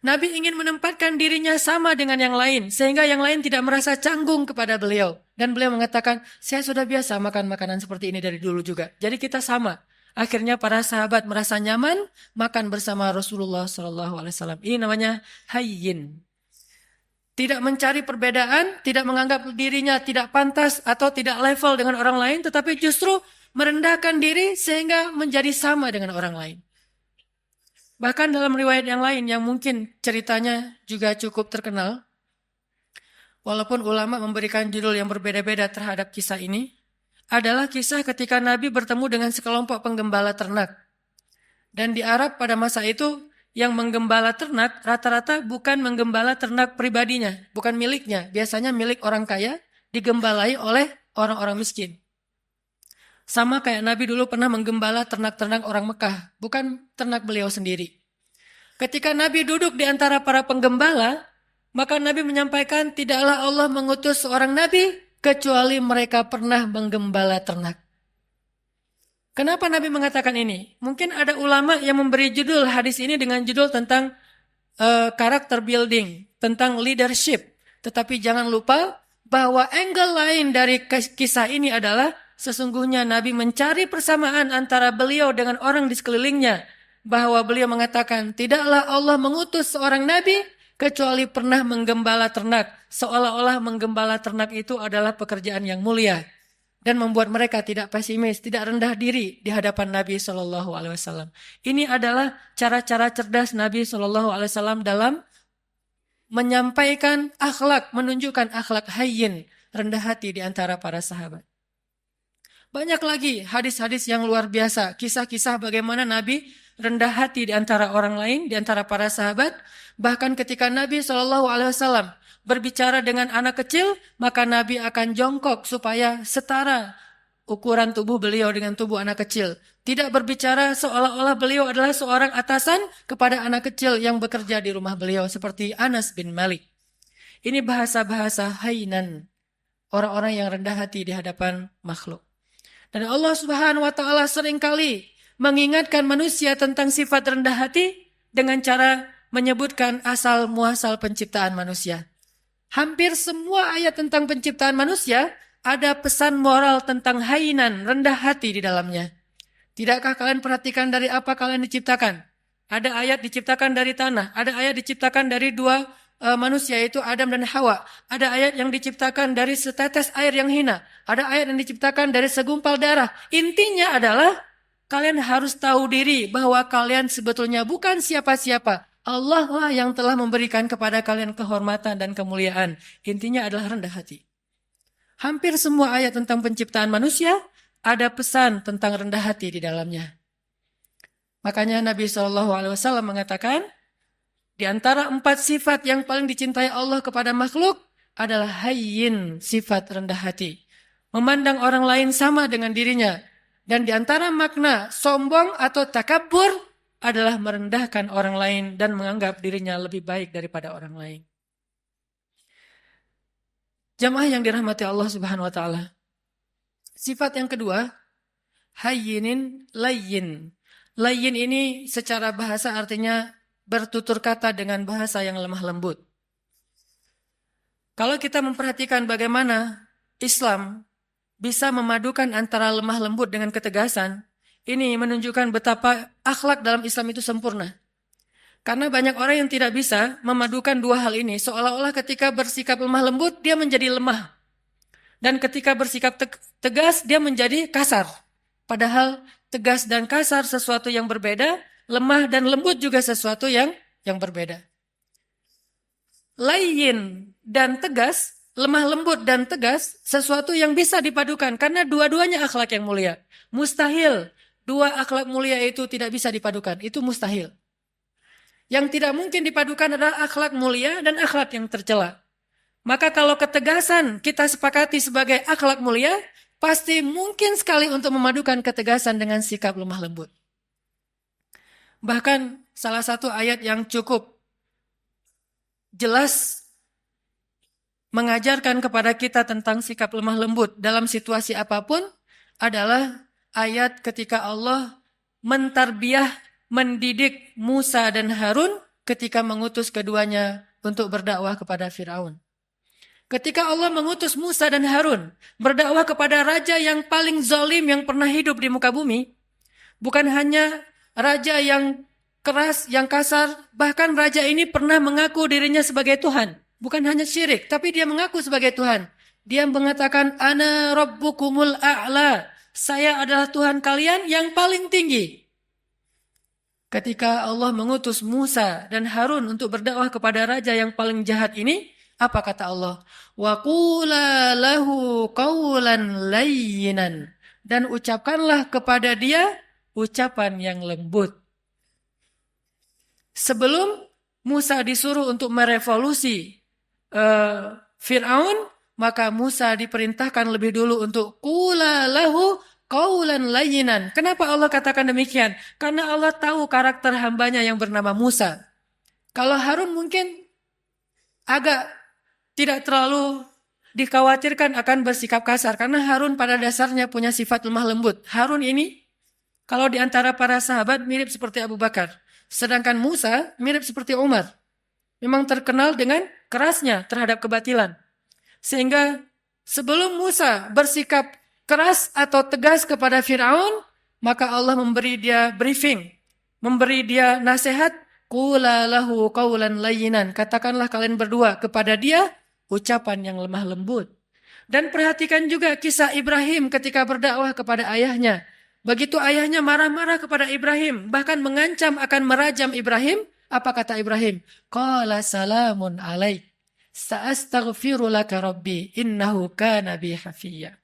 Nabi ingin menempatkan dirinya sama dengan yang lain, sehingga yang lain tidak merasa canggung kepada beliau. Dan beliau mengatakan, saya sudah biasa makan makanan seperti ini dari dulu juga. Jadi kita sama. Akhirnya para sahabat merasa nyaman makan bersama Rasulullah SAW. Ini namanya hayyin. Tidak mencari perbedaan, tidak menganggap dirinya tidak pantas atau tidak level dengan orang lain, tetapi justru merendahkan diri sehingga menjadi sama dengan orang lain. Bahkan dalam riwayat yang lain yang mungkin ceritanya juga cukup terkenal, walaupun ulama memberikan judul yang berbeda-beda terhadap kisah ini, adalah kisah ketika Nabi bertemu dengan sekelompok penggembala ternak. Dan di Arab pada masa itu, yang menggembala ternak rata-rata bukan menggembala ternak pribadinya, bukan miliknya. Biasanya milik orang kaya digembalai oleh orang-orang miskin. Sama kayak Nabi dulu pernah menggembala ternak-ternak orang Mekah, bukan ternak beliau sendiri. Ketika Nabi duduk di antara para penggembala, maka Nabi menyampaikan, tidaklah Allah mengutus seorang Nabi, kecuali mereka pernah menggembala ternak. Kenapa Nabi mengatakan ini? Mungkin ada ulama yang memberi judul hadis ini dengan judul tentang karakter building, tentang leadership. Tetapi jangan lupa bahwa angle lain dari kisah ini adalah sesungguhnya Nabi mencari persamaan antara beliau dengan orang di sekelilingnya. Bahwa beliau mengatakan, tidaklah Allah mengutus seorang Nabi kecuali pernah menggembala ternak. Seolah-olah menggembala ternak itu adalah pekerjaan yang mulia. Dan membuat mereka tidak pesimis, tidak rendah diri di hadapan Nabi SAW. Ini adalah cara-cara cerdas Nabi SAW dalam menyampaikan akhlak, menunjukkan akhlak hayyin, rendah hati di antara para sahabat. Banyak lagi hadis-hadis yang luar biasa, kisah-kisah bagaimana Nabi rendah hati di antara orang lain, di antara para sahabat. Bahkan ketika Nabi SAW berbicara dengan anak kecil, maka Nabi akan jongkok supaya setara ukuran tubuh beliau dengan tubuh anak kecil. Tidak berbicara seolah-olah beliau adalah seorang atasan kepada anak kecil yang bekerja di rumah beliau seperti Anas bin Malik. Ini bahasa-bahasa hainan, orang-orang yang rendah hati di hadapan makhluk. Dan Allah Subhanahu wa taala seringkali mengingatkan manusia tentang sifat rendah hati dengan cara menyebutkan asal muasal penciptaan manusia. Hampir semua ayat tentang penciptaan manusia ada pesan moral tentang hainan, rendah hati di dalamnya. Tidakkah kalian perhatikan dari apa kalian diciptakan? Ada ayat diciptakan dari tanah, ada ayat diciptakan dari dua manusia yaitu Adam dan Hawa. Ada ayat yang diciptakan dari setetes air yang hina. Ada ayat yang diciptakan dari segumpal darah. Intinya adalah kalian harus tahu diri bahwa kalian sebetulnya bukan siapa-siapa. Allah lah yang telah memberikan kepada kalian kehormatan dan kemuliaan. Intinya adalah rendah hati. Hampir semua ayat tentang penciptaan manusia ada pesan tentang rendah hati di dalamnya. Makanya Nabi SAW mengatakan, di antara 4 sifat yang paling dicintai Allah kepada makhluk adalah hayyin, sifat rendah hati. Memandang orang lain sama dengan dirinya. Dan di antara makna sombong atau takabur adalah merendahkan orang lain dan menganggap dirinya lebih baik daripada orang lain. Jamaah yang dirahmati Allah Subhanahu wa taala. Sifat yang kedua, hayyinin layyin. Layyin ini secara bahasa artinya bertutur kata dengan bahasa yang lemah lembut. Kalau kita memperhatikan bagaimana Islam bisa memadukan antara lemah lembut dengan ketegasan, ini menunjukkan betapa akhlak dalam Islam itu sempurna. Karena banyak orang yang tidak bisa memadukan dua hal ini, seolah-olah ketika bersikap lemah lembut, dia menjadi lemah. Dan ketika bersikap tegas, dia menjadi kasar. Padahal tegas dan kasar sesuatu yang berbeda, lemah dan lembut juga sesuatu yang berbeda. Layyin dan tegas, lemah lembut dan tegas, sesuatu yang bisa dipadukan karena dua-duanya akhlak yang mulia. Mustahil dua akhlak mulia itu tidak bisa dipadukan, itu mustahil. Yang tidak mungkin dipadukan adalah akhlak mulia dan akhlak yang tercela. Maka kalau ketegasan kita sepakati sebagai akhlak mulia, pasti mungkin sekali untuk memadukan ketegasan dengan sikap lemah lembut. Bahkan salah satu ayat yang cukup jelas mengajarkan kepada kita tentang sikap lemah lembut dalam situasi apapun adalah ayat ketika Allah mendidik Musa dan Harun ketika mengutus keduanya untuk berdakwah kepada Firaun. Ketika Allah mengutus Musa dan Harun berdakwah kepada raja yang paling zalim yang pernah hidup di muka bumi, bukan hanya raja yang keras, yang kasar, bahkan raja ini pernah mengaku dirinya sebagai Tuhan. Bukan hanya syirik, tapi dia mengaku sebagai Tuhan. Dia mengatakan, Ana Rabbukumul A'la. Saya adalah Tuhan kalian yang paling tinggi. Ketika Allah mengutus Musa dan Harun untuk berdakwah kepada raja yang paling jahat ini, apa kata Allah? Wa qula lahu qawlan layyinan. Dan ucapkanlah kepada dia ucapan yang lembut. Sebelum Musa disuruh untuk merevolusi Fir'aun, maka Musa diperintahkan lebih dulu untuk qula lahu qawlan layyinan. Kenapa Allah katakan demikian? Karena Allah tahu karakter hambanya yang bernama Musa. Kalau Harun mungkin agak tidak terlalu dikhawatirkan akan bersikap kasar. Karena Harun pada dasarnya punya sifat lemah lembut. Harun ini kalau di antara para sahabat mirip seperti Abu Bakar. Sedangkan Musa mirip seperti Umar. Memang terkenal dengan kerasnya terhadap kebatilan. Sehingga sebelum Musa bersikap keras atau tegas kepada Fir'aun, maka Allah memberi dia briefing, memberi dia nasihat, qula lahu qawlan layyinan. Katakanlah kalian berdua kepada dia ucapan yang lemah lembut. Dan perhatikan juga kisah Ibrahim ketika berdakwah kepada ayahnya. Begitu ayahnya marah-marah kepada Ibrahim, bahkan mengancam akan merajam Ibrahim, apa kata Ibrahim? Qala salamun alaik, sa'astaghfiru laka rabbi, innahu kana bi hafiyya.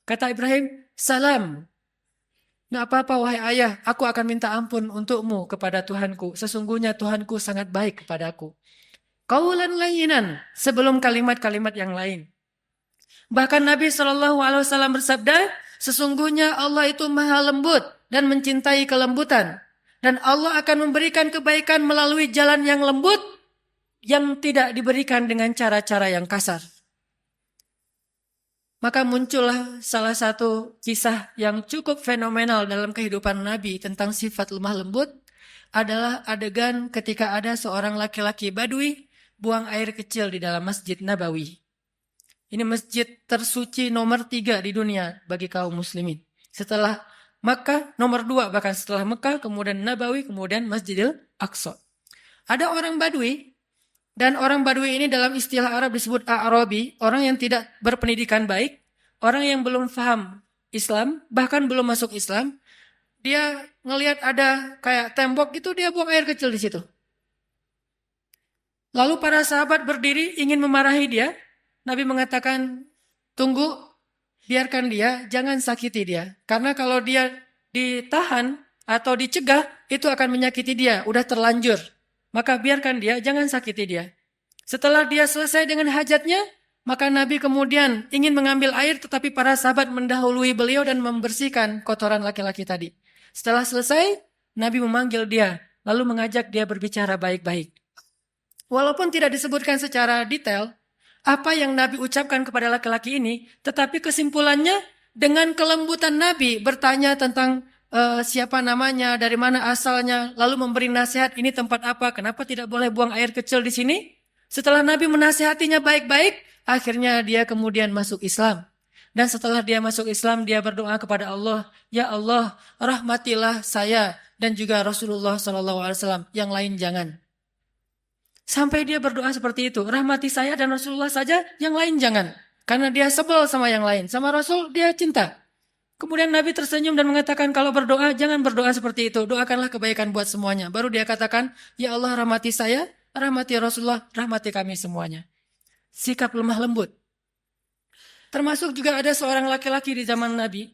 Kata Ibrahim, salam. Nggak apa-apa wahai ayah, aku akan minta ampun untukmu kepada Tuhanku. Sesungguhnya Tuhanku sangat baik kepadaku. Qaulan layyinan, sebelum kalimat-kalimat yang lain. Bahkan Nabi SAW bersabda, sesungguhnya Allah itu maha lembut dan mencintai kelembutan. Dan Allah akan memberikan kebaikan melalui jalan yang lembut yang tidak diberikan dengan cara-cara yang kasar. Maka muncullah salah satu kisah yang cukup fenomenal dalam kehidupan Nabi tentang sifat lemah lembut adalah adegan ketika ada seorang laki-laki Badui buang air kecil di dalam Masjid Nabawi. Ini masjid tersuci nomor 3 di dunia bagi kaum muslimin. Setelah Makkah, nomor 2 bahkan setelah Makkah, kemudian Nabawi, kemudian Masjidil Aqsa. Ada orang Badui, dan orang Badui ini dalam istilah Arab disebut A'rabi, orang yang tidak berpendidikan baik, orang yang belum paham Islam, bahkan belum masuk Islam. Dia ngelihat ada kayak tembok gitu, dia buang air kecil di situ. Lalu para sahabat berdiri ingin memarahi dia. Nabi mengatakan, tunggu, biarkan dia, jangan sakiti dia. Karena kalau dia ditahan atau dicegah, itu akan menyakiti dia, udah terlanjur. Maka biarkan dia, jangan sakiti dia. Setelah dia selesai dengan hajatnya, maka Nabi kemudian ingin mengambil air, tetapi para sahabat mendahului beliau dan membersihkan kotoran laki-laki tadi. Setelah selesai, Nabi memanggil dia, lalu mengajak dia berbicara baik-baik. Walaupun tidak disebutkan secara detail apa yang Nabi ucapkan kepada laki-laki ini, tetapi kesimpulannya dengan kelembutan Nabi bertanya tentang siapa namanya, dari mana asalnya, lalu memberi nasihat, ini tempat apa, kenapa tidak boleh buang air kecil di sini. Setelah Nabi menasihatinya baik-baik, akhirnya dia kemudian masuk Islam. Dan setelah dia masuk Islam, dia berdoa kepada Allah, ya Allah, rahmatilah saya dan juga Rasulullah SAW, yang lain jangan. Sampai dia berdoa seperti itu, rahmati saya dan Rasulullah saja, yang lain jangan. Karena dia sebel sama yang lain, sama Rasul dia cinta. Kemudian Nabi tersenyum dan mengatakan, kalau berdoa jangan berdoa seperti itu, doakanlah kebaikan buat semuanya. Baru dia katakan, ya Allah rahmati saya, rahmati Rasulullah, rahmati kami semuanya. Sikap lemah lembut. Termasuk juga ada seorang laki-laki di zaman Nabi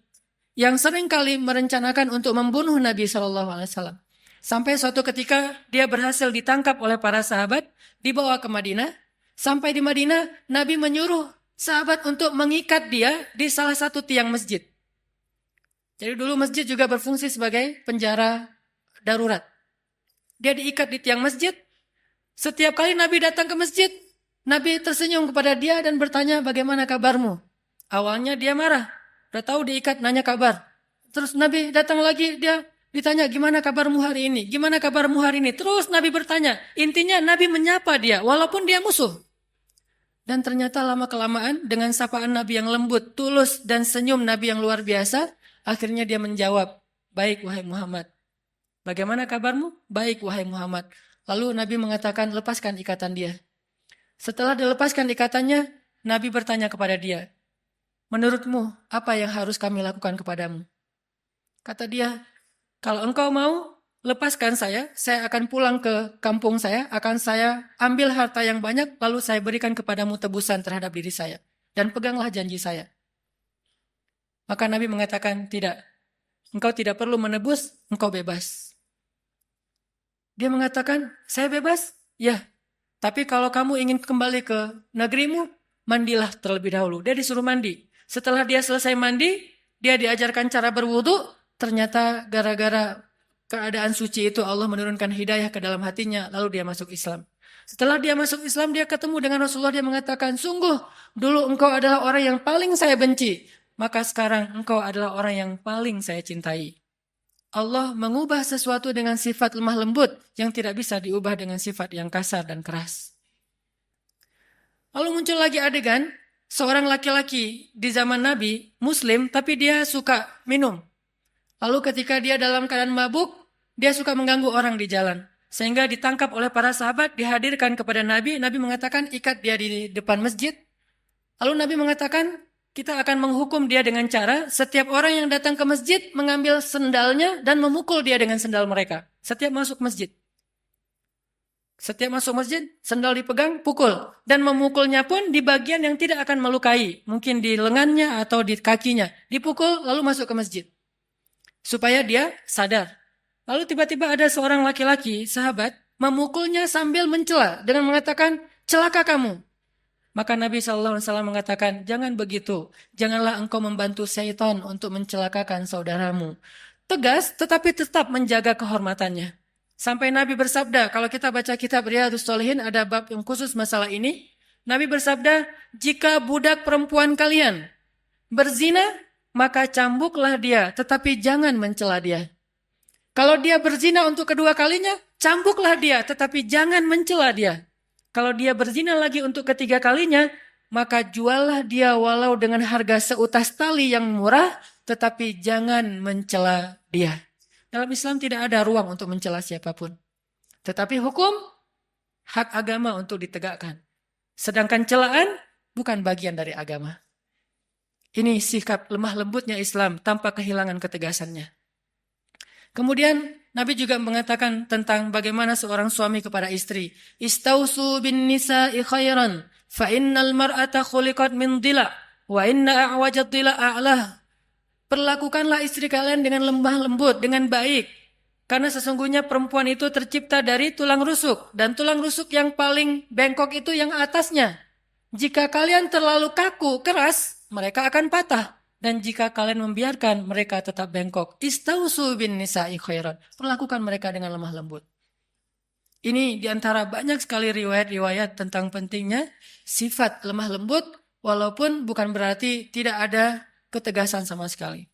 yang seringkali merencanakan untuk membunuh Nabi SAW. Sampai suatu ketika dia berhasil ditangkap oleh para sahabat, dibawa ke Madinah. Sampai di Madinah, Nabi menyuruh sahabat untuk mengikat dia di salah satu tiang masjid. Jadi dulu masjid juga berfungsi sebagai penjara darurat. Dia diikat di tiang masjid. Setiap kali Nabi datang ke masjid, Nabi tersenyum kepada dia dan bertanya, bagaimana kabarmu? Awalnya dia marah. Udah tahu diikat, nanya kabar. Terus Nabi datang lagi, dia ditanya, gimana kabarmu hari ini? Gimana kabarmu hari ini? Terus Nabi bertanya. Intinya Nabi menyapa dia, walaupun dia musuh. Dan ternyata lama-kelamaan dengan sapaan Nabi yang lembut, tulus, dan senyum Nabi yang luar biasa, akhirnya dia menjawab, baik wahai Muhammad. Bagaimana kabarmu? Baik wahai Muhammad. Lalu Nabi mengatakan, lepaskan ikatan dia. Setelah dilepaskan ikatannya, Nabi bertanya kepada dia, menurutmu apa yang harus kami lakukan kepadamu? Kata dia, kalau engkau mau, lepaskan saya akan pulang ke kampung saya, akan saya ambil harta yang banyak, lalu saya berikan kepadamu tebusan terhadap diri saya. Dan peganglah janji saya. Maka Nabi mengatakan, tidak, engkau tidak perlu menebus, engkau bebas. Dia mengatakan, saya bebas? Ya, tapi kalau kamu ingin kembali ke negerimu, mandilah terlebih dahulu. Dia disuruh mandi. Setelah dia selesai mandi, dia diajarkan cara berwudu. Ternyata gara-gara keadaan suci itu Allah menurunkan hidayah ke dalam hatinya, lalu dia masuk Islam. Setelah dia masuk Islam, dia ketemu dengan Rasulullah, dia mengatakan, sungguh dulu engkau adalah orang yang paling saya benci, maka sekarang engkau adalah orang yang paling saya cintai. Allah mengubah sesuatu dengan sifat lemah lembut yang tidak bisa diubah dengan sifat yang kasar dan keras. Lalu muncul lagi adegan, seorang laki-laki di zaman Nabi, Muslim, tapi dia suka minum. Lalu ketika dia dalam keadaan mabuk, dia suka mengganggu orang di jalan. Sehingga ditangkap oleh para sahabat, dihadirkan kepada Nabi. Nabi mengatakan, ikat dia di depan masjid. Lalu Nabi mengatakan, kita akan menghukum dia dengan cara, setiap orang yang datang ke masjid, mengambil sendalnya dan memukul dia dengan sendal mereka. Setiap masuk masjid. Setiap masuk masjid, sendal dipegang, pukul. Dan memukulnya pun di bagian yang tidak akan melukai. Mungkin di lengannya atau di kakinya. Dipukul, lalu masuk ke masjid. Supaya dia sadar. Lalu tiba-tiba ada seorang laki-laki, sahabat, memukulnya sambil mencela dengan mengatakan, celaka kamu. Maka Nabi SAW mengatakan, jangan begitu. Janganlah engkau membantu syaitan untuk mencelakakan saudaramu. Tegas, tetapi tetap menjaga kehormatannya. Sampai Nabi bersabda, kalau kita baca kitab Riyadhus Shalihin, ada bab yang khusus masalah ini. Nabi bersabda, jika budak perempuan kalian berzina, maka cambuklah dia, tetapi jangan mencela dia. Kalau dia berzina untuk kedua kalinya, cambuklah dia, tetapi jangan mencela dia. Kalau dia berzina lagi untuk ketiga kalinya, maka juallah dia walau dengan harga seutas tali yang murah, tetapi jangan mencela dia. Dalam Islam tidak ada ruang untuk mencela siapapun. Tetapi hukum, hak agama untuk ditegakkan. Sedangkan celaan bukan bagian dari agama. Ini sikap lemah lembutnya Islam tanpa kehilangan ketegasannya. Kemudian Nabi juga mengatakan tentang bagaimana seorang suami kepada istri. Istausu bin nisa'i khairan, fa innal mar'ata khuliqat min dhila, wa inna a'wajad dhila a'lah. Perlakukanlah istri kalian dengan lemah lembut, dengan baik. Karena sesungguhnya perempuan itu tercipta dari tulang rusuk. Dan tulang rusuk yang paling bengkok itu yang atasnya. Jika kalian terlalu kaku, keras, mereka akan patah. Dan jika kalian membiarkan mereka tetap bengkok, istausu bin nisa'i khairan. Perlakukan mereka dengan lemah lembut. Ini diantara banyak sekali riwayat-riwayat tentang pentingnya sifat lemah lembut, walaupun bukan berarti tidak ada ketegasan sama sekali.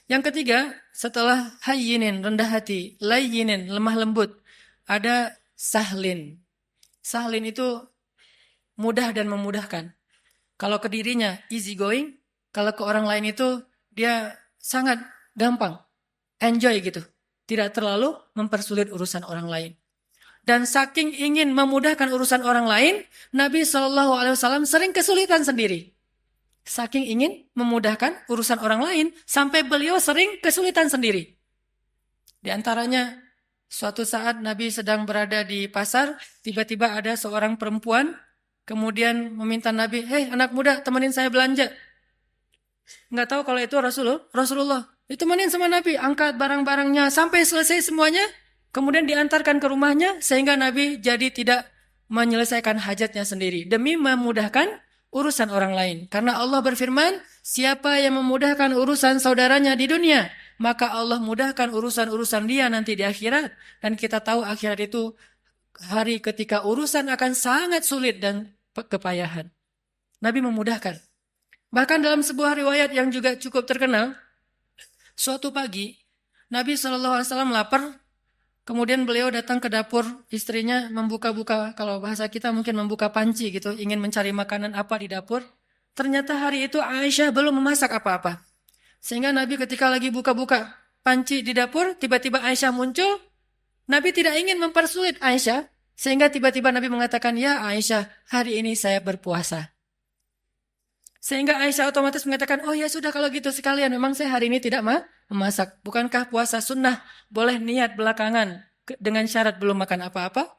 Yang ketiga, setelah hayyinin, rendah hati, layyinin, lemah lembut, ada sahlin. Sahlin itu mudah dan memudahkan. Kalau ke dirinya easy going, kalau ke orang lain itu dia sangat gampang, enjoy gitu. Tidak terlalu mempersulit urusan orang lain. Dan saking ingin memudahkan urusan orang lain, Nabi SAW sering kesulitan sendiri. Saking ingin memudahkan urusan orang lain, sampai beliau sering kesulitan sendiri. Di antaranya, suatu saat Nabi sedang berada di pasar, tiba-tiba ada seorang perempuan, kemudian meminta Nabi, "Hei anak muda, temenin saya belanja." Nggak tahu kalau itu Rasulullah. Ditemenin sama Nabi, angkat barang-barangnya, sampai selesai semuanya, kemudian diantarkan ke rumahnya, sehingga Nabi jadi tidak menyelesaikan hajatnya sendiri, demi memudahkan urusan orang lain. Karena Allah berfirman, siapa yang memudahkan urusan saudaranya di dunia, maka Allah mudahkan urusan-urusan dia nanti di akhirat. Dan kita tahu akhirat itu hari ketika urusan akan sangat sulit dan kepayahan. Nabi memudahkan. Bahkan dalam sebuah riwayat yang juga cukup terkenal, suatu pagi Nabi SAW lapar, kemudian beliau datang ke dapur istrinya, membuka-buka, kalau bahasa kita mungkin membuka panci gitu, ingin mencari makanan apa di dapur. Ternyata hari itu Aisyah belum memasak apa-apa. Sehingga Nabi ketika lagi buka-buka panci di dapur, tiba-tiba Aisyah muncul. Nabi tidak ingin mempersulit Aisyah, sehingga tiba-tiba Nabi mengatakan, "Ya Aisyah, hari ini saya berpuasa." Sehingga Aisyah otomatis mengatakan, "Oh ya sudah kalau gitu sekalian, memang saya hari ini tidak memasak. Bukankah puasa sunnah boleh niat belakangan dengan syarat belum makan apa-apa?"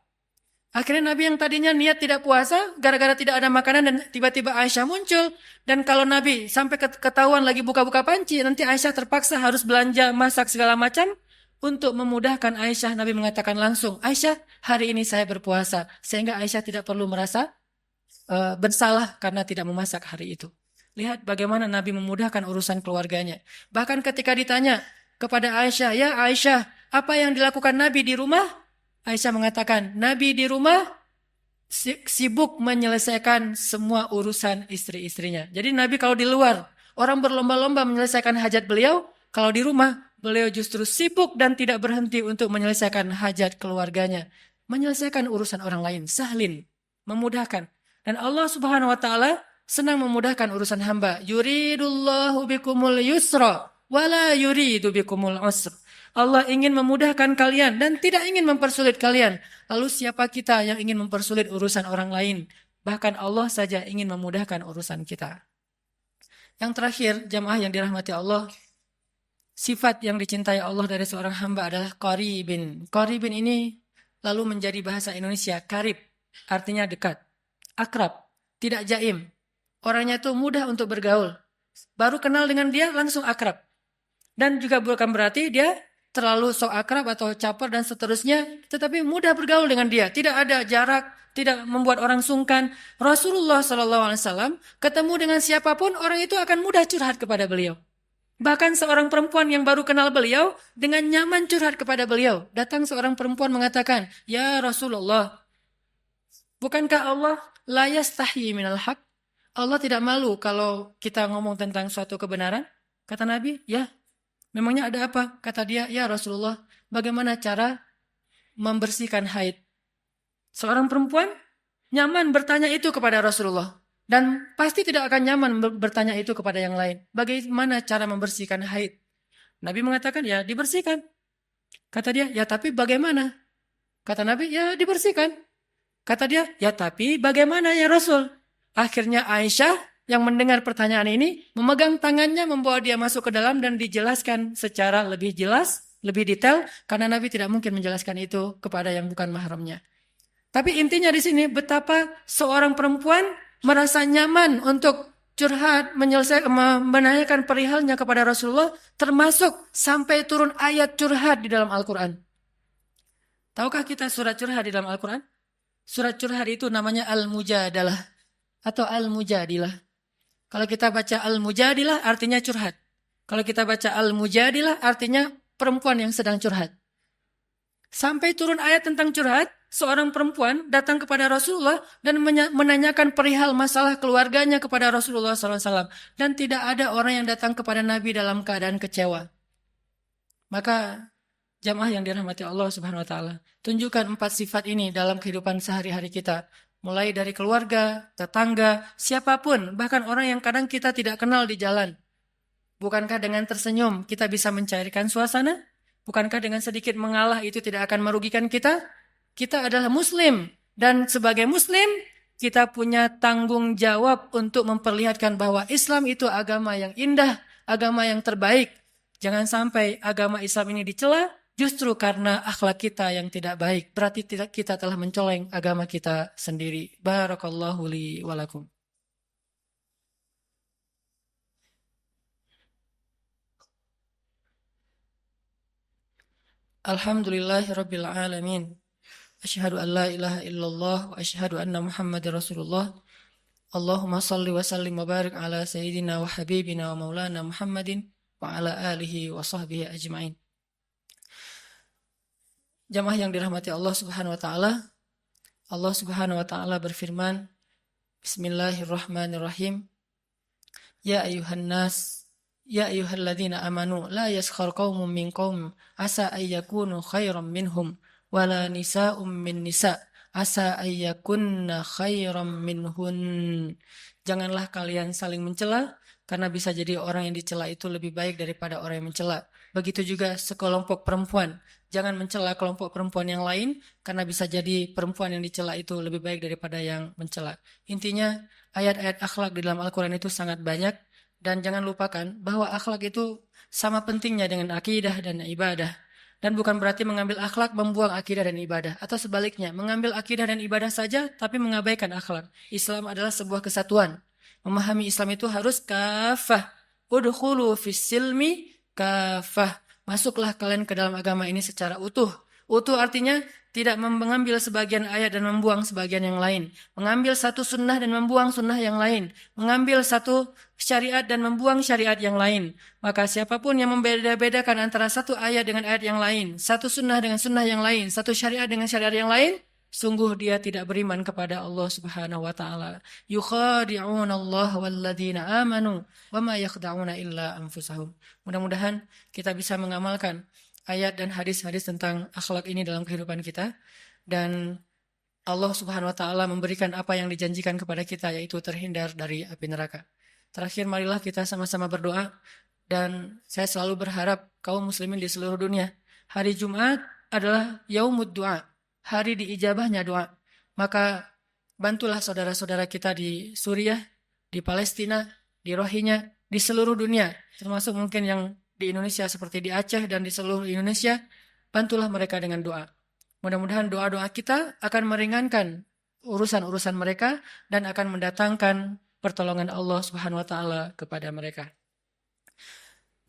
Akhirnya Nabi yang tadinya niat tidak puasa, gara-gara tidak ada makanan, dan tiba-tiba Aisyah muncul. Dan kalau Nabi sampai ketahuan lagi buka-buka panci, nanti Aisyah terpaksa harus belanja, masak segala macam. Untuk memudahkan Aisyah, Nabi mengatakan langsung, "Aisyah, hari ini saya berpuasa." Sehingga Aisyah tidak perlu merasa bersalah karena tidak memasak hari itu. Lihat bagaimana Nabi memudahkan urusan keluarganya. Bahkan ketika ditanya kepada Aisyah, "Ya Aisyah, apa yang dilakukan Nabi di rumah?" Aisyah mengatakan, "Nabi di rumah sibuk menyelesaikan semua urusan istri-istrinya." Jadi Nabi kalau di luar, orang berlomba-lomba menyelesaikan hajat beliau, kalau di rumah, beliau justru sibuk dan tidak berhenti untuk menyelesaikan hajat keluarganya. Menyelesaikan urusan orang lain, sahlin, memudahkan. Dan Allah Subhanahu wa taala senang memudahkan urusan hamba. Yuridullahu bikumul yusra wala yuridu bikumul usra. Allah ingin memudahkan kalian dan tidak ingin mempersulit kalian. Lalu siapa kita yang ingin mempersulit urusan orang lain? Bahkan Allah saja ingin memudahkan urusan kita. Yang terakhir, jamaah yang dirahmati Allah, sifat yang dicintai Allah dari seorang hamba adalah qaribin. Qaribin ini lalu menjadi bahasa Indonesia karib, artinya dekat. Akrab, tidak jaim. Orangnya itu mudah untuk bergaul. Baru kenal dengan dia langsung akrab. Dan juga bukan berarti dia terlalu sok akrab atau caper dan seterusnya, tetapi mudah bergaul dengan dia. Tidak ada jarak, tidak membuat orang sungkan. Rasulullah SAW ketemu dengan siapapun, orang itu akan mudah curhat kepada beliau. Bahkan seorang perempuan yang baru kenal beliau, dengan nyaman curhat kepada beliau. Datang seorang perempuan mengatakan, "Ya Rasulullah, bukankah Allah la yastahi minal haq?" Allah tidak malu kalau kita ngomong tentang suatu kebenaran? Kata Nabi, "Ya, memangnya ada apa?" Kata dia, "Ya Rasulullah, bagaimana cara membersihkan haid?" Seorang perempuan nyaman bertanya itu kepada Rasulullah. Dan pasti tidak akan nyaman bertanya itu kepada yang lain. Bagaimana cara membersihkan haid? Nabi mengatakan, "Ya dibersihkan." Kata dia, "Ya tapi bagaimana?" Kata Nabi, "Ya dibersihkan." Kata dia, "Ya tapi bagaimana ya Rasul?" Akhirnya Aisyah yang mendengar pertanyaan ini memegang tangannya, membawa dia masuk ke dalam dan dijelaskan secara lebih jelas, lebih detail, karena Nabi tidak mungkin menjelaskan itu kepada yang bukan mahramnya. Tapi intinya di sini betapa seorang perempuan merasa nyaman untuk curhat, menanyakan perihalnya kepada Rasulullah, termasuk sampai turun ayat curhat di dalam Al-Quran. Tahukah kita surat curhat di dalam Al-Quran? Surat curhat itu namanya Al-Mujadalah atau Al-Mujadilah. Kalau kita baca Al-Mujadilah artinya curhat. Kalau kita baca Al-Mujadilah artinya perempuan yang sedang curhat. Sampai turun ayat tentang curhat, seorang perempuan datang kepada Rasulullah dan menanyakan perihal masalah keluarganya kepada Rasulullah SAW. Dan tidak ada orang yang datang kepada Nabi dalam keadaan kecewa. Maka jamaah yang dirahmati Allah Subhanahu wa taala, tunjukkan 4 sifat ini dalam kehidupan sehari-hari kita. Mulai dari keluarga, tetangga, siapapun, bahkan orang yang kadang kita tidak kenal di jalan. Bukankah dengan tersenyum kita bisa mencairkan suasana? Bukankah dengan sedikit mengalah itu tidak akan merugikan kita? Kita adalah muslim. Dan sebagai muslim, kita punya tanggung jawab untuk memperlihatkan bahwa Islam itu agama yang indah, agama yang terbaik. Jangan sampai agama Islam ini dicela justru karena akhlak kita yang tidak baik. Berarti kita telah mencoleng agama kita sendiri. Barakallahu li walakum. Alhamdulillahirabbil alamin. Asyhadu an la ilaha illallah wa asyhadu anna Muhammadar Rasulullah. Allahumma salli wa sallim wa barik ala sayyidina wa habibina wa maulana Muhammadin wa ala alihi wa sahbihi ajma'in. Jamaah yang dirahmati Allah Subhanahu wa taala, Allah Subhanahu wa taala berfirman, Bismillahirrahmanirrahim. Ya ayuhan nas, ya ayyuhalladzina amanu, la yaskhar qaumun min qaum, asa ayyakunu khairan minhum, wala nisa'um min nisa', asa ayyakunna khairan minhun. Janganlah kalian saling mencela, karena bisa jadi orang yang dicela itu lebih baik daripada orang yang mencela. Begitu juga sekelompok perempuan. Jangan mencela kelompok perempuan yang lain, karena bisa jadi perempuan yang dicela itu lebih baik daripada yang mencela. Intinya, ayat-ayat akhlak di dalam Al-Quran itu sangat banyak, dan jangan lupakan bahwa akhlak itu sama pentingnya dengan akidah dan ibadah. Dan bukan berarti mengambil akhlak membuang akidah dan ibadah. Atau sebaliknya, mengambil akidah dan ibadah saja tapi mengabaikan akhlak. Islam adalah sebuah kesatuan. Memahami Islam itu harus kafah. Udkhulu fis silmi kafah. Masuklah kalian ke dalam agama ini secara utuh. Utuh artinya tidak mengambil sebagian ayat dan membuang sebagian yang lain. Mengambil satu sunnah dan membuang sunnah yang lain. Mengambil satu syariat dan membuang syariat yang lain. Maka siapapun yang membeda-bedakan antara satu ayat dengan ayat yang lain, satu sunnah dengan sunnah yang lain, satu syariat dengan syariat yang lain, sungguh dia tidak beriman kepada Allah Subhanahu wa taala. Yukhadi'una Allah walladzina amanu wama yakhda'una illa anfusahum. Mudah-mudahan kita bisa mengamalkan ayat dan hadis-hadis tentang akhlak ini dalam kehidupan kita, dan Allah Subhanahu wa taala memberikan apa yang dijanjikan kepada kita, yaitu terhindar dari api neraka. Terakhir, marilah kita sama-sama berdoa, dan saya selalu berharap kaum muslimin di seluruh dunia, hari Jumat adalah yaumud du'a, hari diijabahnya doa. Maka bantulah saudara-saudara kita di Suriah, di Palestina, di Rohingya, di seluruh dunia, termasuk mungkin yang di Indonesia seperti di Aceh dan di seluruh Indonesia. Bantulah mereka dengan doa. Mudah-mudahan doa-doa kita akan meringankan urusan-urusan mereka dan akan mendatangkan pertolongan Allah Subhanahu wa taala kepada mereka.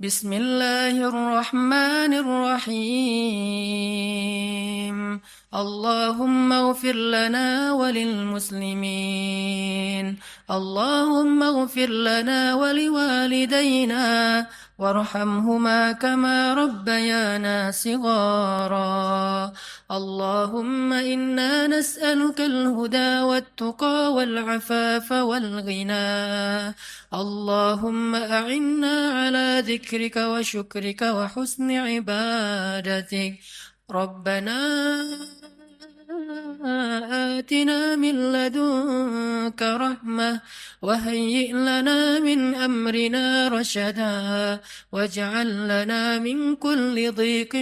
Bismillahirrahmanirrahim. Allahumma ighfir lana walil muslimin. Allahumma ighfir lana waliwalidayna warhamhuma kama rabbayana sighara. Allahumma inna nas'aluka al-huda wat-tuqa wal-'afafa wal-ghina. Allahumma a'inna ala dhikrika wa syukrika wa husni ibadatik. Rabbana آتنا من لدنك رحمة وهيئ لنا من أمرنا رشدا واجعل لنا من كل ضيق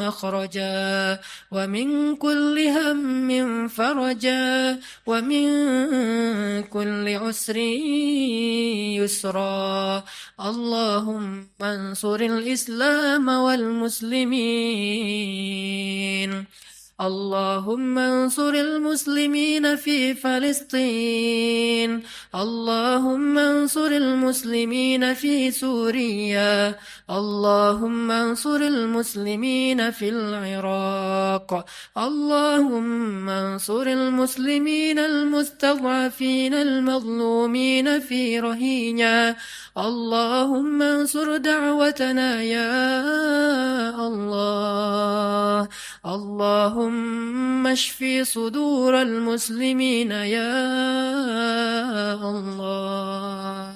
مخرجا ومن كل هم فرجا ومن كل عسر يسرا. اللهم انصر الإسلام والمسلمين. اللهم انصر المسلمين في فلسطين اللهم انصر المسلمين في سوريا اللهم انصر المسلمين في العراق اللهم انصر المسلمين المستضعفين المظلومين في رهينة اللهم انصر دعوتنا يا الله اللهم اشف صدور المسلمين يا الله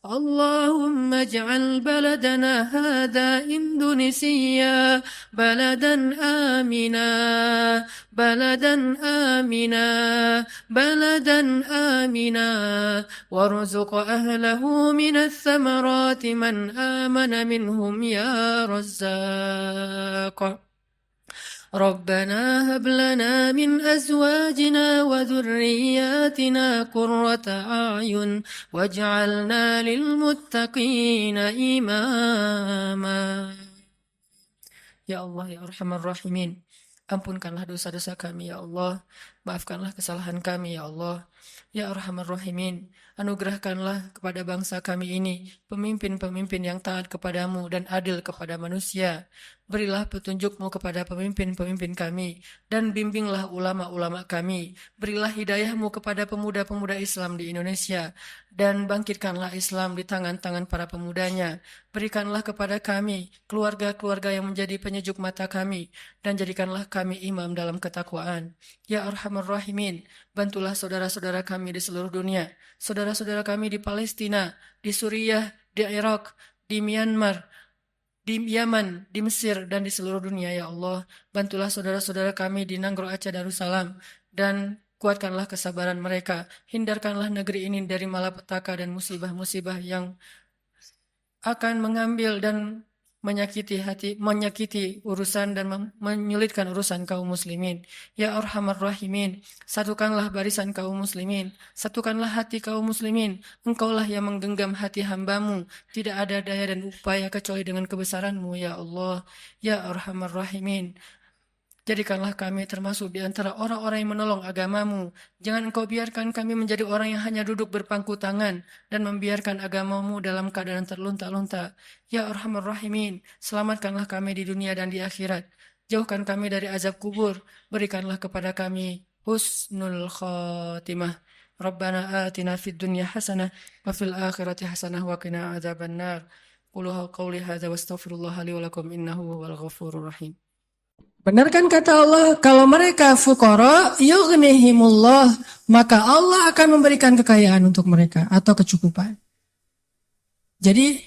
اللهم اجعل بلدنا هذا إندونيسيا بلدا آمنا بلدا آمنا بلدا آمنا وارزق أهله من الثمرات من آمن منهم يا رزاق ربنا هب لنا من أزواجنا وذرياتنا قرة أعين واجعلنا للمتقين إماما. Ya Allah, ya Arhamar Rahimin, ampunkanlah dosa-dosa kami ya Allah, maafkanlah kesalahan kami ya Allah. Ya Arhamar Rahimin, anugerahkanlah kepada bangsa kami ini pemimpin-pemimpin yang taat kepadamu dan adil kepada manusia. Berilah petunjuk-Mu kepada pemimpin-pemimpin kami dan bimbinglah ulama-ulama kami. Berilah hidayah-Mu kepada pemuda-pemuda Islam di Indonesia dan bangkitkanlah Islam di tangan-tangan para pemudanya. Berikanlah kepada kami keluarga-keluarga yang menjadi penyejuk mata kami dan jadikanlah kami imam dalam ketakwaan. Ya Arhamar Rahimin, bantulah saudara-saudara kami di seluruh dunia, saudara-saudara kami di Palestina, di Suriah, di Irak, di Myanmar, di Yaman, di Mesir, dan di seluruh dunia ya Allah. Bantulah saudara-saudara kami di Nanggro Aceh Darussalam dan kuatkanlah kesabaran mereka. Hindarkanlah negeri ini dari malapetaka dan musibah-musibah yang akan mengambil dan menyakiti urusan dan menyulitkan urusan kaum muslimin. Ya Arhamar Rahimin, satukanlah barisan kaum muslimin, satukanlah hati kaum muslimin. Engkaulah yang menggenggam hati hamba-Mu. Tidak ada daya dan upaya kecuali dengan kebesaran-Mu ya Allah. Ya Arhamar Rahimin, jadikanlah kami termasuk di antara orang-orang yang menolong agama-Mu. Jangan Engkau biarkan kami menjadi orang yang hanya duduk berpangku tangan dan membiarkan agama-Mu dalam keadaan terlunta-lunta. Ya Arhamar Rahimin, selamatkanlah kami di dunia dan di akhirat. Jauhkan kami dari azab kubur. Berikanlah kepada kami husnul khatimah. Rabbana atina fid dunya hasanah wa fil akhirati hasanah wa qina adzabannar. Qulu qauli hadza wastaghfirullah li wa lakum innahu huwal ghafurur rahim. Benar kan kata Allah, kalau mereka fuqara, yughnihimullah, maka Allah akan memberikan kekayaan untuk mereka atau kecukupan. Jadi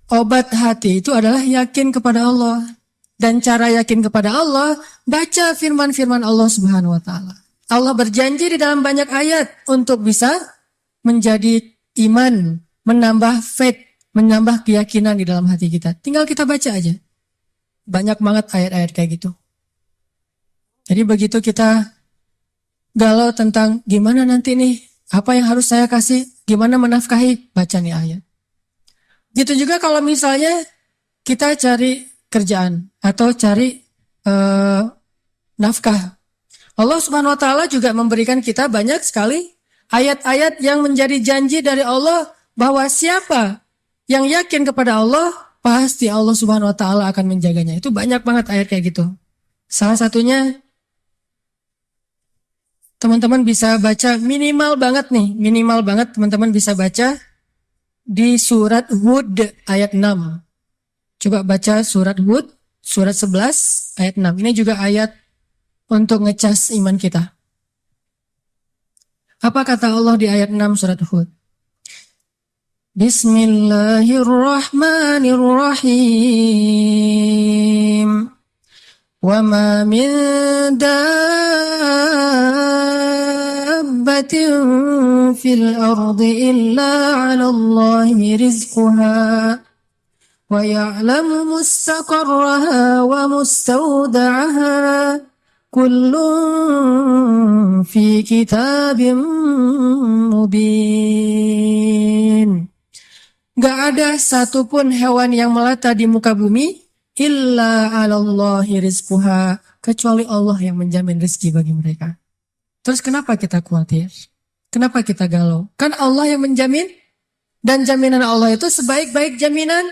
obat hati itu adalah yakin kepada Allah. Dan cara yakin kepada Allah, baca firman-firman Allah Subhanahu wa taala. Allah berjanji di dalam banyak ayat untuk bisa menjadi iman, menambah faith, menambah keyakinan di dalam hati kita. Tinggal kita baca aja. Banyak banget ayat-ayat kayak gitu. Jadi begitu kita galau tentang gimana nanti nih, apa yang harus saya kasih, gimana menafkahi, baca nih ayat. Gitu juga kalau misalnya kita cari kerjaan atau cari nafkah. Allah Subhanahu wa taala juga memberikan kita banyak sekali ayat-ayat yang menjadi janji dari Allah bahwa siapa yang yakin kepada Allah, pasti Allah Subhanahu wa taala akan menjaganya. Itu banyak banget ayat kayak gitu. Salah satunya teman-teman bisa baca minimal banget teman-teman bisa baca di surat Hud ayat 6. Coba baca surat Hud, surat 11 ayat 6. Ini juga ayat untuk ngecas iman kita. Apa kata Allah di ayat 6 surat Hud? Bismillahirrahmanirrahim. Wa ma min dabbatin fil ardi illa 'ala Allahi rizquha wa ya'lamu mustaqarraha wa mustawda'aha kullun fi kitabim mubin. Gak ada satupun hewan yang melata di muka bumi illa 'alallahi rizquha, kecuali Allah yang menjamin rezeki bagi mereka. Terus kenapa kita khawatir? Kenapa kita galau? Kan Allah yang menjamin, dan jaminan Allah itu sebaik-baik jaminan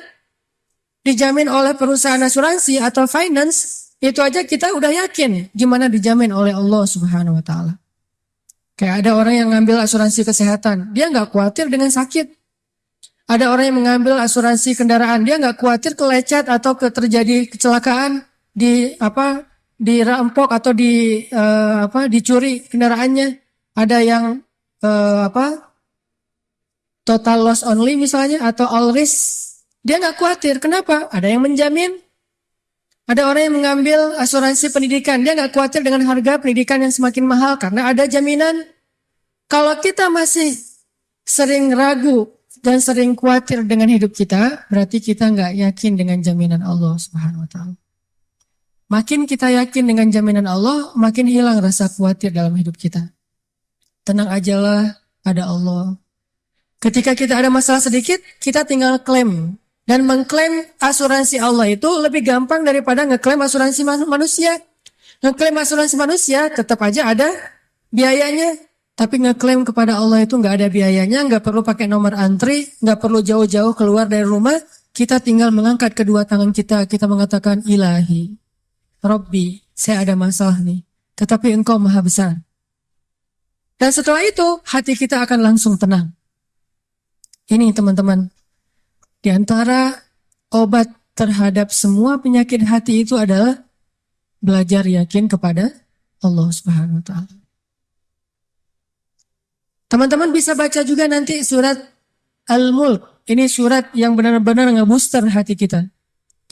dijamin oleh perusahaan asuransi atau finance. Itu aja kita udah yakin gimana dijamin oleh Allah Subhanahu wa taala. Kayak ada orang yang ngambil asuransi kesehatan, dia nggak khawatir dengan sakit. Ada orang yang mengambil asuransi kendaraan, dia nggak khawatir kelecet atau terjadi kecelakaan, dirampok atau dicuri kendaraannya. Ada yang total loss only misalnya atau all risk, dia nggak khawatir. Kenapa? Ada yang menjamin. Ada orang yang mengambil asuransi pendidikan, dia nggak khawatir dengan harga pendidikan yang semakin mahal karena ada jaminan. Kalau kita masih sering ragu dan sering khawatir dengan hidup kita, berarti kita nggak yakin dengan jaminan Allah Subhanahu wa taala. Makin kita yakin dengan jaminan Allah, makin hilang rasa khawatir dalam hidup kita. Tenang ajalah, ada Allah. Ketika kita ada masalah sedikit, kita tinggal klaim. Dan mengklaim asuransi Allah itu lebih gampang daripada ngeklaim asuransi manusia. Ngeklaim asuransi manusia tetap aja ada biayanya. Tapi ngeklaim kepada Allah itu nggak ada biayanya, nggak perlu pakai nomor antri, nggak perlu jauh-jauh keluar dari rumah. Kita tinggal mengangkat kedua tangan kita mengatakan, Ilahi, Rabbi, saya ada masalah nih. Tetapi Engkau Maha Besar. Dan setelah itu, hati kita akan langsung tenang. Ini teman-teman. Di antara obat terhadap semua penyakit hati itu adalah belajar yakin kepada Allah Subhanahu wa taala. Teman-teman bisa baca juga nanti surat Al-Mulk. Ini surat yang benar-benar nge-booster hati kita.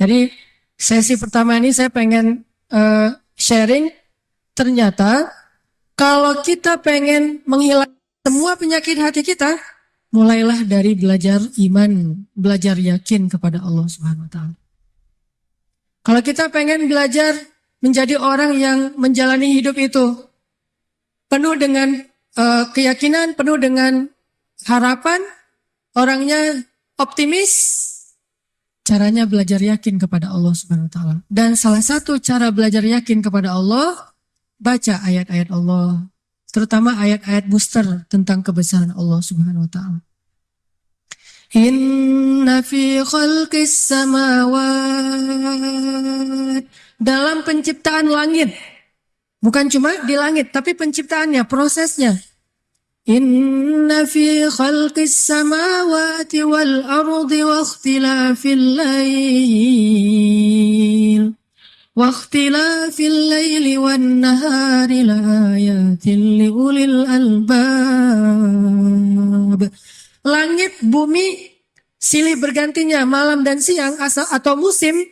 Jadi sesi pertama ini saya pengen sharing. Ternyata kalau kita pengen menghilangkan semua penyakit hati kita, mulailah dari belajar iman, belajar yakin kepada Allah Subhanahu wa taala. Kalau kita pengen belajar menjadi orang yang menjalani hidup itu penuh dengan keyakinan, penuh dengan harapan, orangnya optimis, caranya belajar yakin kepada Allah Subhanahu wa taala. Dan salah satu cara belajar yakin kepada Allah, baca ayat-ayat Allah. Terutama ayat-ayat booster tentang kebesaran Allah Subhanahu wa taala. Inna fi khalqis samawat, dalam penciptaan langit. Bukan cuma di langit, tapi penciptaannya, prosesnya. Inna fi khalqis samawati wal ardi wa ikhtilafil lail واختلاف الليل والنهار لآيات لأولي الألباب. Langit, bumi, silih bergantinya malam dan siang atau musim,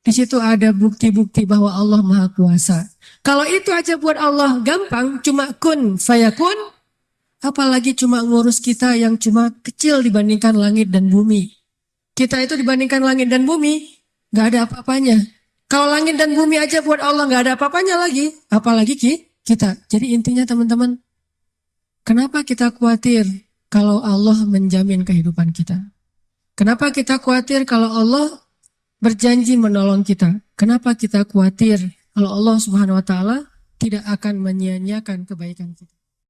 di situ ada bukti-bukti bahwa Allah Maha Kuasa. Kalau itu aja buat Allah gampang, cuma kun fayakun, apalagi cuma ngurus kita yang cuma kecil dibandingkan langit dan bumi. Kita itu dibandingkan langit dan bumi, gak ada apa-apanya. Kalau langit dan bumi aja buat Allah nggak ada apa-apanya lagi, apalagi kita. Jadi intinya teman-teman, kenapa kita khawatir kalau Allah menjamin kehidupan kita? Kenapa kita khawatir kalau Allah berjanji menolong kita? Kenapa kita khawatir kalau Allah Subhanahu wa taala tidak akan menyia-nyiakan kebaikan kita?